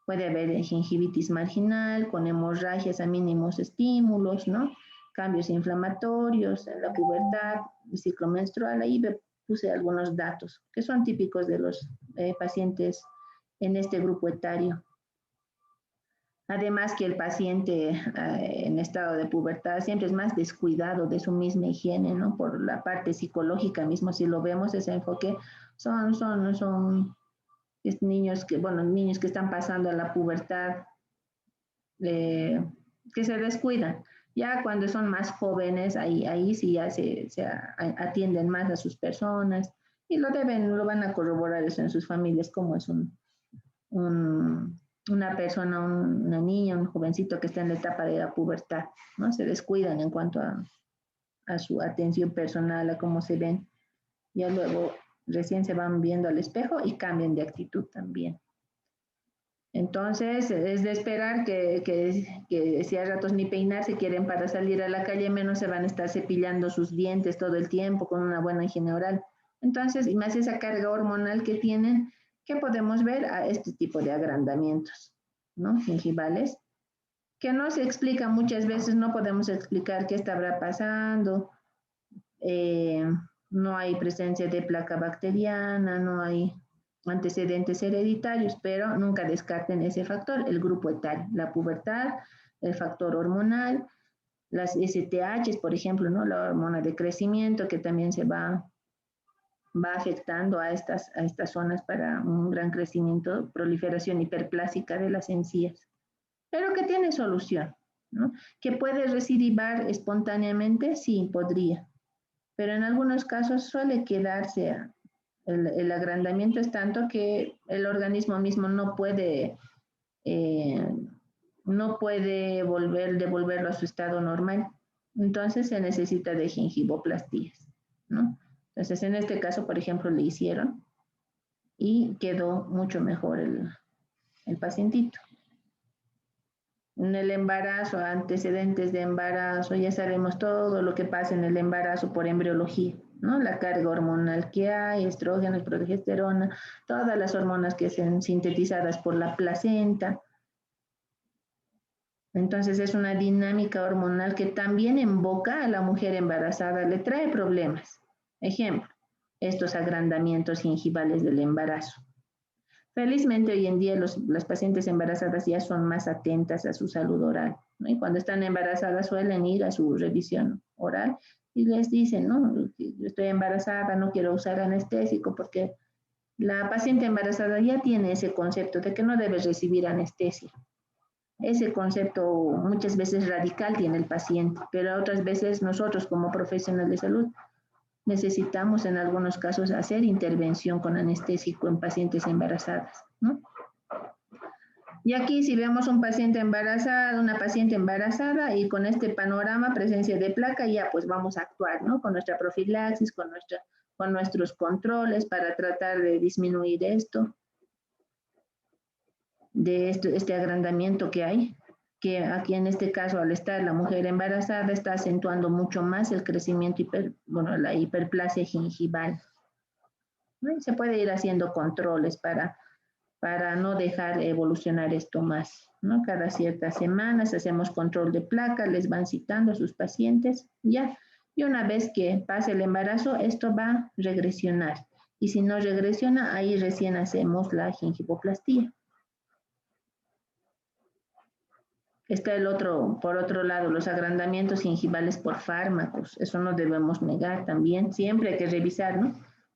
S1: puede haber gingivitis marginal con hemorragias a mínimos estímulos, ¿no? Cambios inflamatorios en la pubertad, el ciclo menstrual. Ahí puse algunos datos que son típicos de los pacientes en este grupo etario. Además que el paciente en estado de pubertad siempre es más descuidado de su misma higiene, ¿no? Por la parte psicológica mismo, si lo vemos, ese enfoque son niños niños que están pasando a la pubertad, que se descuidan. Ya cuando son más jóvenes, ahí sí ya se atienden más a sus personas y lo van a corroborar eso en sus familias, como es una persona, una niña, un jovencito que está en la etapa de la pubertad, ¿no? Se descuidan en cuanto a su atención personal, a cómo se ven. Ya luego recién se van viendo al espejo y cambian de actitud también. Entonces, es de esperar que si a ratos ni peinarse quieren para salir a la calle, menos se van a estar cepillando sus dientes todo el tiempo con una buena higiene oral. Entonces, y más esa carga hormonal que tienen, que podemos ver a este tipo de agrandamientos, ¿no? Gingivales, que no se explica muchas veces, no podemos explicar qué estará pasando, no hay presencia de placa bacteriana, no hay antecedentes hereditarios, pero nunca descarten ese factor, el grupo etario, la pubertad, el factor hormonal, las STH, por ejemplo, ¿no? La hormona de crecimiento que también se va afectando a estas zonas para un gran crecimiento, proliferación hiperplásica de las encías, pero que tiene solución, ¿no? ¿Que puede recidivar espontáneamente? Sí, podría, pero en algunos casos suele quedarse. El agrandamiento es tanto que el organismo mismo no puede devolverlo a su estado normal. Entonces se necesita de gingivoplastías, ¿no? Entonces en este caso, por ejemplo, le hicieron y quedó mucho mejor el pacientito. En el embarazo, antecedentes de embarazo, ya sabemos todo lo que pasa en el embarazo por embriología, ¿no? La carga hormonal que hay, estrógenos, progesterona, todas las hormonas que son sintetizadas por la placenta. Entonces es una dinámica hormonal que también invoca a la mujer embarazada, le trae problemas. Ejemplo, estos agrandamientos gingivales del embarazo. Felizmente hoy en día las pacientes embarazadas ya son más atentas a su salud oral, ¿no? Y cuando están embarazadas suelen ir a su revisión oral y les dicen, no, yo estoy embarazada, no quiero usar anestésico, porque la paciente embarazada ya tiene ese concepto de que no debe recibir anestesia. Ese concepto muchas veces radical tiene el paciente, pero otras veces nosotros como profesionales de salud necesitamos en algunos casos hacer intervención con anestésico en pacientes embarazadas, ¿no? Y aquí si vemos un paciente embarazada, una paciente embarazada y con este panorama, presencia de placa, ya pues vamos a actuar, ¿no? Con nuestra profilaxis, con nuestros controles para tratar de disminuir este agrandamiento que hay, que aquí en este caso al estar la mujer embarazada está acentuando mucho más el crecimiento, la hiperplasia gingival, ¿no? Se puede ir haciendo controles para no dejar evolucionar esto más, ¿no? Cada ciertas semanas hacemos control de placa, les van citando a sus pacientes, ya. Y una vez que pase el embarazo, esto va a regresionar. Y si no regresiona, ahí recién hacemos la gingivoplastía. Está por otro lado, los agrandamientos gingivales por fármacos. Eso no debemos negar también. Siempre hay que revisar, ¿no?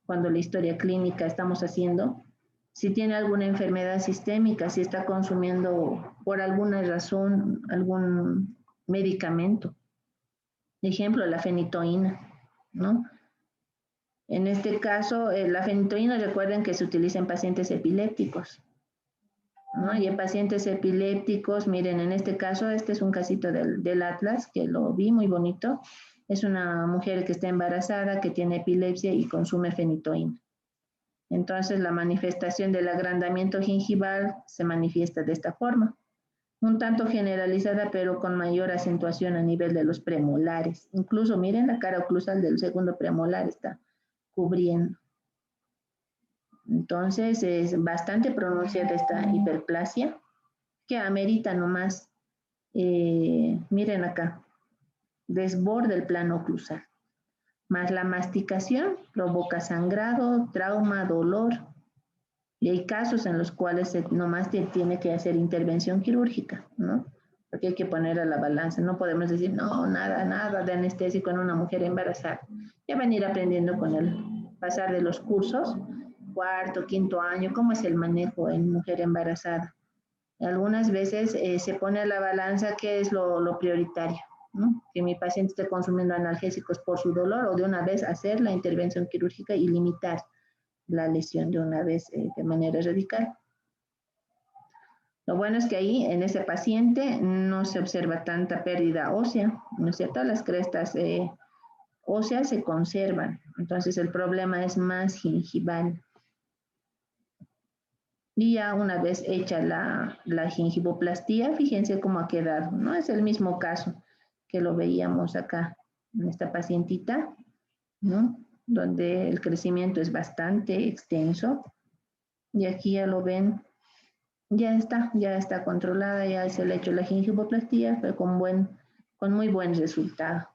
S1: Cuando la historia clínica estamos haciendo, si tiene alguna enfermedad sistémica, si está consumiendo por alguna razón algún medicamento. Ejemplo, la fenitoína, ¿no? En este caso, la fenitoína, recuerden que se utiliza en pacientes epilépticos, ¿no? Y en pacientes epilépticos, miren, en este caso, este es un casito del Atlas, que lo vi muy bonito. Es una mujer que está embarazada, que tiene epilepsia y consume fenitoína. Entonces, la manifestación del agrandamiento gingival se manifiesta de esta forma, un tanto generalizada, pero con mayor acentuación a nivel de los premolares. Incluso, miren, la cara oclusal del segundo premolar está cubriendo. Entonces, es bastante pronunciada esta hiperplasia, que amerita nomás, miren acá, desborde el plano oclusal. Más la masticación provoca sangrado, trauma, dolor. Y hay casos en los cuales nomás tiene que hacer intervención quirúrgica, ¿no? Porque hay que poner a la balanza. No podemos decir, no, nada de anestésico en una mujer embarazada. Ya van a ir aprendiendo con el pasar de los cursos, cuarto, quinto año, cómo es el manejo en mujer embarazada. Algunas veces se pone a la balanza qué es lo prioritario, ¿no? Que mi paciente esté consumiendo analgésicos por su dolor o de una vez hacer la intervención quirúrgica y limitar la lesión de una vez de manera radical. Lo bueno es que ahí en ese paciente no se observa tanta pérdida ósea, ¿no es cierto? Las crestas óseas se conservan, entonces el problema es más gingival. Y ya una vez hecha la gingivoplastía, fíjense cómo ha quedado, ¿no? Es el mismo caso que lo veíamos acá en esta pacientita, ¿no? Donde el crecimiento es bastante extenso. Y aquí ya lo ven, ya está controlada, ya se le ha hecho la gingivoplastía, pero con muy buen resultado.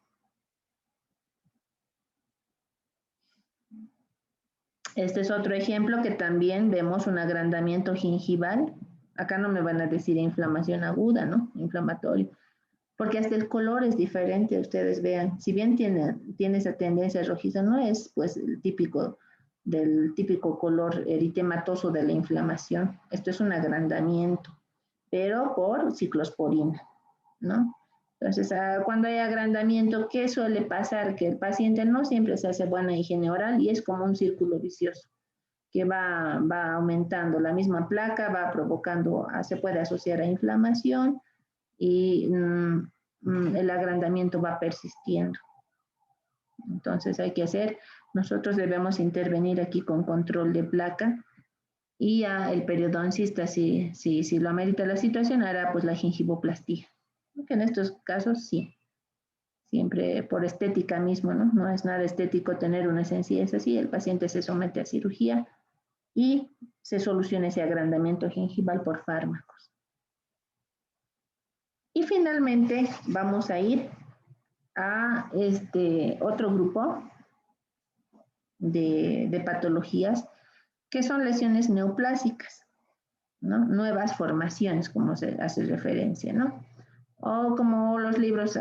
S1: Este es otro ejemplo que también vemos un agrandamiento gingival. Acá no me van a decir inflamación aguda, ¿no? Inflamatorio. Porque hasta el color es diferente, ustedes vean. Si bien tiene esa tendencia rojiza, no es pues del típico color eritematoso de la inflamación. Esto es un agrandamiento, pero por ciclosporina, ¿no? Entonces, cuando hay agrandamiento, ¿qué suele pasar? Que el paciente no siempre se hace buena higiene oral y es como un círculo vicioso que va aumentando. La misma placa va provocando, se puede asociar a inflamación y el agrandamiento va persistiendo. Entonces hay que nosotros debemos intervenir aquí con control de placa y el periodoncista, si lo amerita la situación, hará pues la gingivoplastía. Que en estos casos sí, siempre por estética mismo, ¿no? No es nada estético tener una sencillez así, el paciente se somete a cirugía y se soluciona ese agrandamiento gingival por fármacos. Y finalmente vamos a ir a este otro grupo de patologías que son lesiones neoplásicas, ¿no? Nuevas formaciones, como se hace referencia, ¿no? O como los libros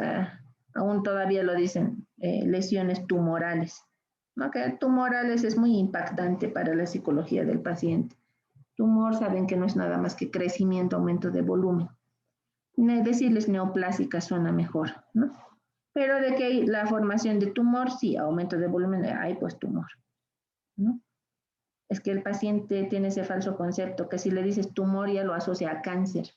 S1: aún todavía lo dicen, lesiones tumorales, ¿no? Que tumorales es muy impactante para la psicología del paciente. Tumor saben que no es nada más que crecimiento, aumento de volumen. Decirles neoplásicas suena mejor, ¿no? Pero de que hay la formación de tumor, sí, aumento de volumen, hay pues tumor, ¿no? Es que el paciente tiene ese falso concepto, que si le dices tumor ya lo asocia a cáncer,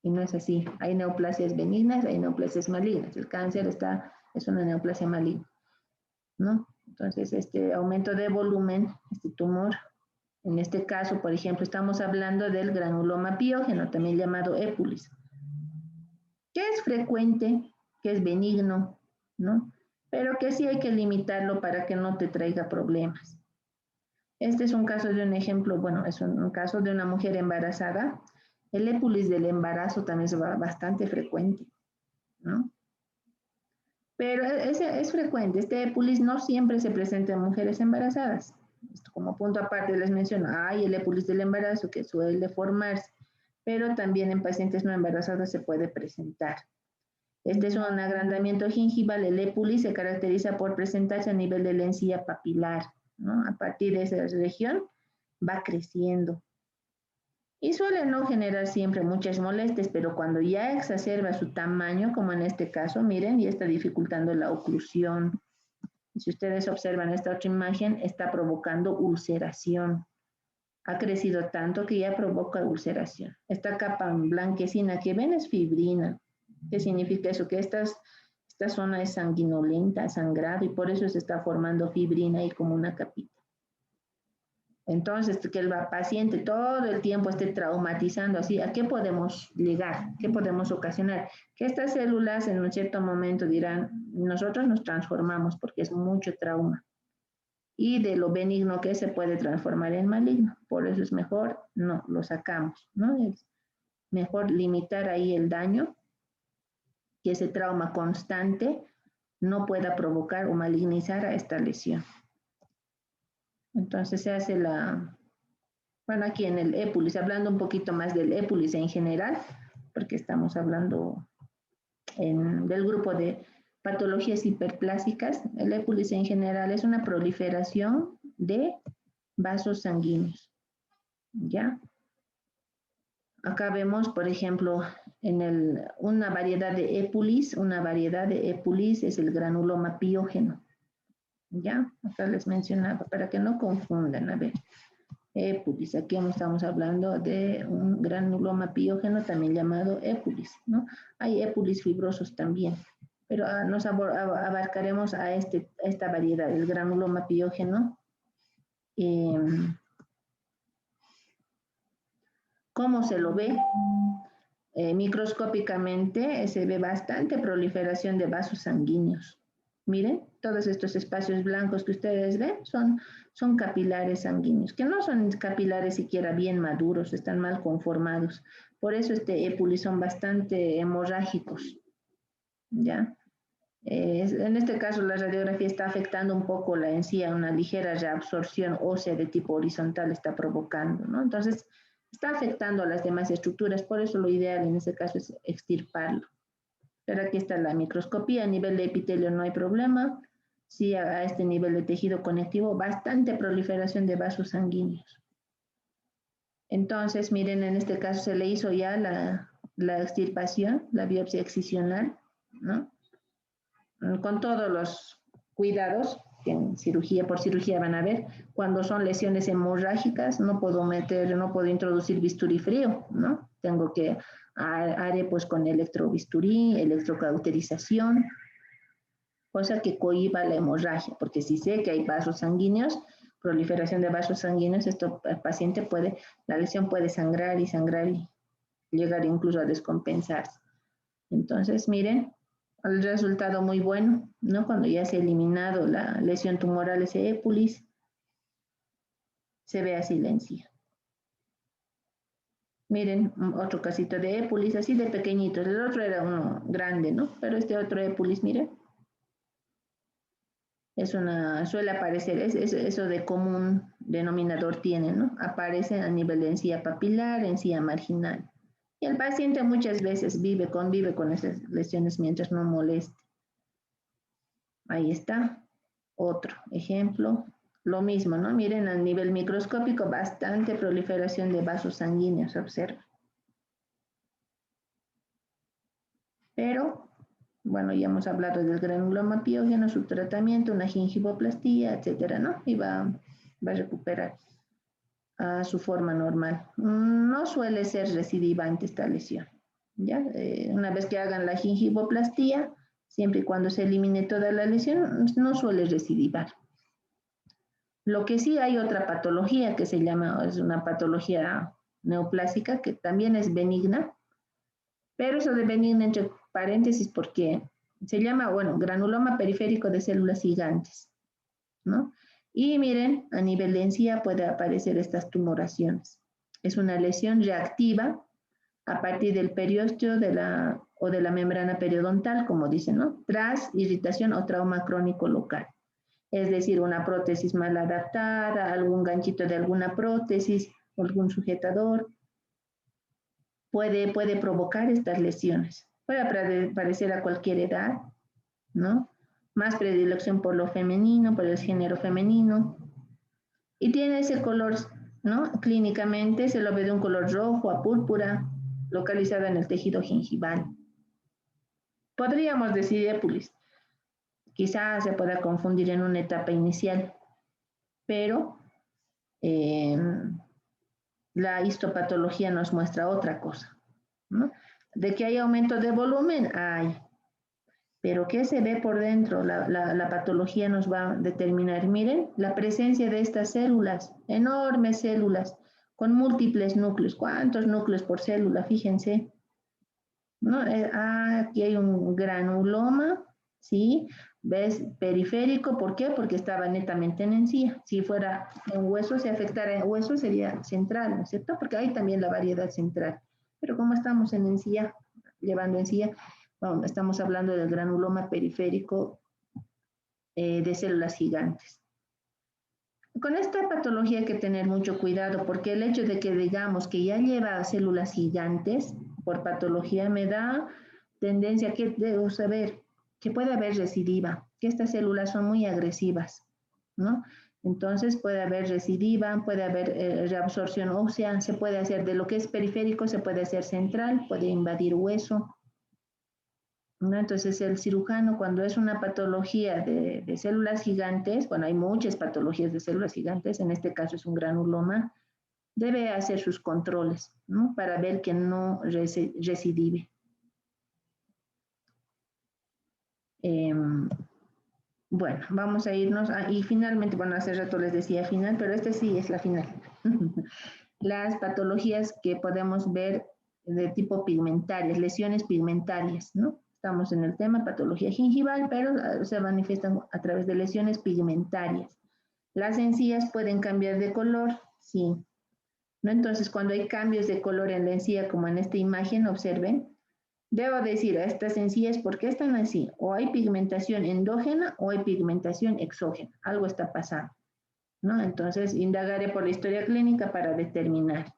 S1: y no es así. Hay neoplasias benignas, hay neoplasias malignas. El cáncer es una neoplasia maligna, ¿no? Entonces, este aumento de volumen, este tumor, en este caso, por ejemplo, estamos hablando del granuloma piógeno, también llamado épulis, que es frecuente, que es benigno, ¿no? Pero que sí hay que limitarlo para que no te traiga problemas. Este es un caso de un ejemplo, bueno, es un caso de una mujer embarazada. El épulis del embarazo también es bastante frecuente, ¿no? Pero es frecuente. Este épulis no siempre se presenta en mujeres embarazadas. Esto como punto aparte les menciono, hay el épulis del embarazo que suele formarse, pero también en pacientes no embarazadas se puede presentar. Este es un agrandamiento gingival. El épulis se caracteriza por presentarse a nivel de la encía papilar, ¿no? A partir de esa región va creciendo. Y suele no generar siempre muchas molestias, pero cuando ya exacerba su tamaño, como en este caso, miren, ya está dificultando la oclusión. Si ustedes observan esta otra imagen, está provocando ulceración. Ha crecido tanto que ya provoca ulceración. Esta capa blanquecina que ven es fibrina. ¿Qué significa eso? Que esta zona es sanguinolenta, sangrado, y por eso se está formando fibrina ahí como una capita. Entonces, que el paciente todo el tiempo esté traumatizando así, ¿a qué podemos ligar? ¿Qué podemos ocasionar? Que estas células en un cierto momento dirán, nosotros nos transformamos porque es mucho trauma. Y de lo benigno que se puede transformar en maligno. Por eso es mejor, no, lo sacamos, ¿no? Es mejor limitar ahí el daño, que ese trauma constante no pueda provocar o malignizar a esta lesión. Entonces se hace bueno, aquí en el épulis, hablando un poquito más del épulis en general, porque estamos hablando del grupo de patologías hiperplásicas, el épulis en general es una proliferación de vasos sanguíneos, ¿ya? Acá vemos, por ejemplo, una variedad de épulis es el granuloma piógeno, ¿ya? Acá les mencionaba, para que no confundan, a ver. Épulis, aquí estamos hablando de un granuloma piógeno, también llamado épulis, ¿no? Hay épulis fibrosos también, pero nos abarcaremos a esta variedad, el granuloma piógeno. ¿Cómo se lo ve? Microscópicamente se ve bastante proliferación de vasos sanguíneos. Miren, todos estos espacios blancos que ustedes ven son capilares sanguíneos, que no son capilares siquiera bien maduros, están mal conformados. Por eso este épulis son bastante hemorrágicos, ¿ya? En este caso la radiografía está afectando un poco la encía, una ligera reabsorción ósea de tipo horizontal está provocando, ¿no? Entonces, está afectando a las demás estructuras, por eso lo ideal en este caso es extirparlo. Pero aquí está la microscopía, a nivel de epitelio no hay problema, sí a este nivel de tejido conectivo, bastante proliferación de vasos sanguíneos. Entonces, miren, en este caso se le hizo ya la extirpación, la biopsia excisional, ¿no? Con todos los cuidados que por cirugía van a ver. Cuando son lesiones hemorrágicas, no puedo introducir bisturí frío, ¿no? Tengo que haré pues con electrobisturí, electrocauterización, cosa que cohíba la hemorragia, porque si sé que hay vasos sanguíneos, proliferación de vasos sanguíneos, el paciente la lesión puede sangrar y sangrar y llegar incluso a descompensarse. Entonces, miren, el resultado muy bueno, ¿no? Cuando ya se ha eliminado la lesión tumoral, ese épulis, se ve así la encía. Miren, otro casito de épulis, así de pequeñitos. El otro era uno grande, ¿no? Pero este otro épulis, miren, suele aparecer, eso de común denominador tiene, ¿no? Aparece a nivel de encía papilar, encía marginal. Y el paciente muchas veces convive con esas lesiones mientras no moleste. Ahí está. Otro ejemplo. Lo mismo, ¿no? Miren, a nivel microscópico, bastante proliferación de vasos sanguíneos, observa. Pero, bueno, ya hemos hablado del granuloma piógeno, su tratamiento, una gingivoplastía, etcétera, ¿no? Y va a recuperar a su forma normal. No suele ser recidivante esta lesión, ¿ya? Una vez que hagan la gingivoplastía, siempre y cuando se elimine toda la lesión, no suele recidivar. Lo que sí hay otra patología que es una patología neoplásica que también es benigna, pero eso de benigna entre paréntesis porque se llama, bueno, granuloma periférico de células gigantes, ¿no? Y miren, a nivel de encía puede aparecer estas tumoraciones. Es una lesión reactiva a partir del periósteo o de la membrana periodontal, como dicen, ¿no? Tras irritación o trauma crónico local. Es decir, una prótesis mal adaptada, algún ganchito de alguna prótesis, algún sujetador, puede provocar estas lesiones. Puede aparecer a cualquier edad, ¿no? Más predilección por lo femenino, por el género femenino. Y tiene ese color, ¿no? Clínicamente se lo ve de un color rojo a púrpura, localizado en el tejido gingival. Podríamos decir épulis. Quizás se pueda confundir en una etapa inicial, pero la histopatología nos muestra otra cosa, ¿no? De que hay aumento de volumen, hay, Pero ¿qué se ve por dentro? La patología nos va a determinar. Miren, la presencia de estas células, enormes células, con múltiples núcleos. ¿Cuántos núcleos por célula? Fíjense. ¿No? Aquí hay un granuloma, ¿sí? ¿Ves? Periférico, ¿por qué? Porque estaba netamente en encía. Si fuera en hueso, si afectara en hueso, sería central, ¿no es cierto? Porque hay también la variedad central. Pero como estamos en encía, llevando encía, bueno, estamos hablando del granuloma periférico de células gigantes. Con esta patología hay que tener mucho cuidado porque el hecho de que digamos que ya lleva células gigantes por patología me da tendencia a que debo saber que puede haber recidiva, que estas células son muy agresivas, ¿no? Entonces puede haber recidiva, puede haber reabsorción ósea, se puede hacer de lo que es periférico, se puede hacer central, puede invadir hueso, ¿no? Entonces el cirujano cuando es una patología de células gigantes, bueno, hay muchas patologías de células gigantes, en este caso es un granuloma, debe hacer sus controles, ¿no? Para ver que no recidive. Bueno, vamos a irnos, y finalmente, bueno, hace rato les decía final, pero este sí es la final. Las patologías que podemos ver de tipo pigmentarias, lesiones pigmentarias, ¿no? Estamos en el tema patología gingival, pero se manifiestan a través de lesiones pigmentarias. Las encías pueden cambiar de color, sí, ¿no? Entonces, cuando hay cambios de color en la encía, como en esta imagen, observen, debo decir a estas encías por qué están así. O hay pigmentación endógena o hay pigmentación exógena. Algo está pasando, ¿no? Entonces, indagaré por la historia clínica para determinar.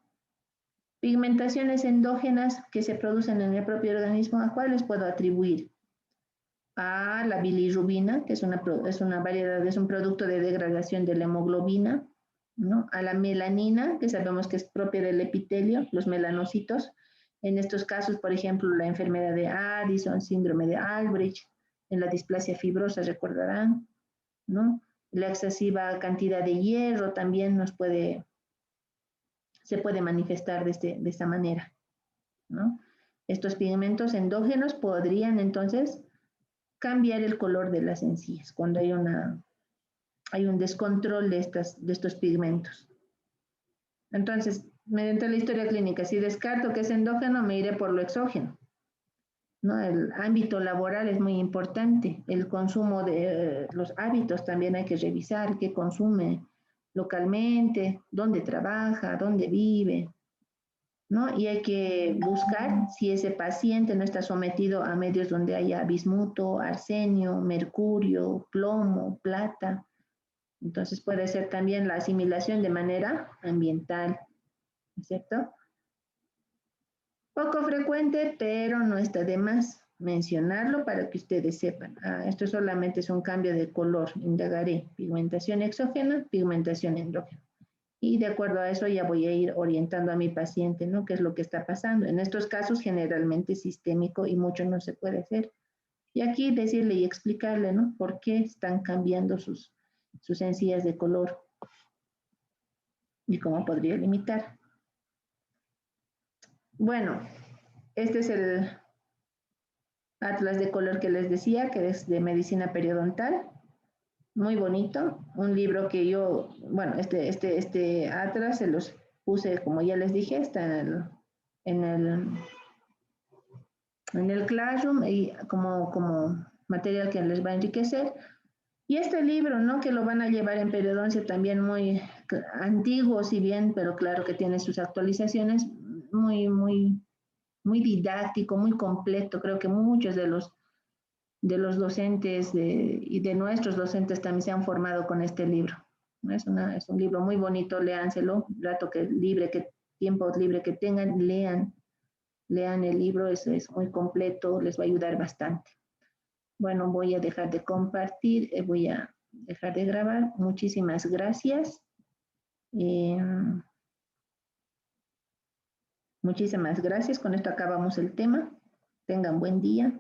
S1: Pigmentaciones endógenas que se producen en el propio organismo, ¿a cuáles puedo atribuir? A la bilirrubina, que es una variedad, es un producto de degradación de la hemoglobina, ¿no? A la melanina, que sabemos que es propia del epitelio, los melanocitos. En estos casos, por ejemplo, la enfermedad de Addison, síndrome de Albrecht, en la displasia fibrosa, recordarán, ¿no? La excesiva cantidad de hierro también se puede manifestar de esta manera, ¿no? Estos pigmentos endógenos podrían entonces cambiar el color de las encías cuando hay un descontrol de estos pigmentos. Entonces, mediante la historia clínica, si descarto que es endógeno, me iré por lo exógeno, ¿no? El ámbito laboral es muy importante. El consumo de los hábitos también hay que revisar, qué consume localmente, dónde trabaja, dónde vive, ¿no? Y hay que buscar si ese paciente no está sometido a medios donde haya bismuto, arsenio, mercurio, plomo, plata. Entonces puede ser también la asimilación de manera ambiental, ¿cierto? Poco frecuente, pero no está de más mencionarlo para que ustedes sepan. Esto solamente es un cambio de color. Indagaré pigmentación exógena, pigmentación endógena. Y de acuerdo a eso ya voy a ir orientando a mi paciente, ¿no? ¿Qué es lo que está pasando? En estos casos generalmente es sistémico y mucho no se puede hacer. Y aquí decirle y explicarle, ¿no? ¿Por qué están cambiando sus encías de color? Y cómo podría limitar. Bueno, este es el atlas de color que les decía, que es de medicina periodontal. Muy bonito. Un libro que yo, bueno, este atlas se los puse, como ya les dije, está en el Classroom y como material que les va a enriquecer. Y este libro, ¿no? Que lo van a llevar en periodoncia también muy antiguo, si bien, pero claro que tiene sus actualizaciones, muy didáctico, muy completo. Creo que muchos de los docentes y de nuestros docentes también se han formado con este libro. Es un libro muy bonito, léanselo, tiempo libre que tengan, lean el libro, es muy completo, les va a ayudar bastante. Bueno, voy a dejar de compartir, voy a dejar de grabar. Muchísimas gracias. Muchísimas gracias. Con esto acabamos el tema. Tengan buen día.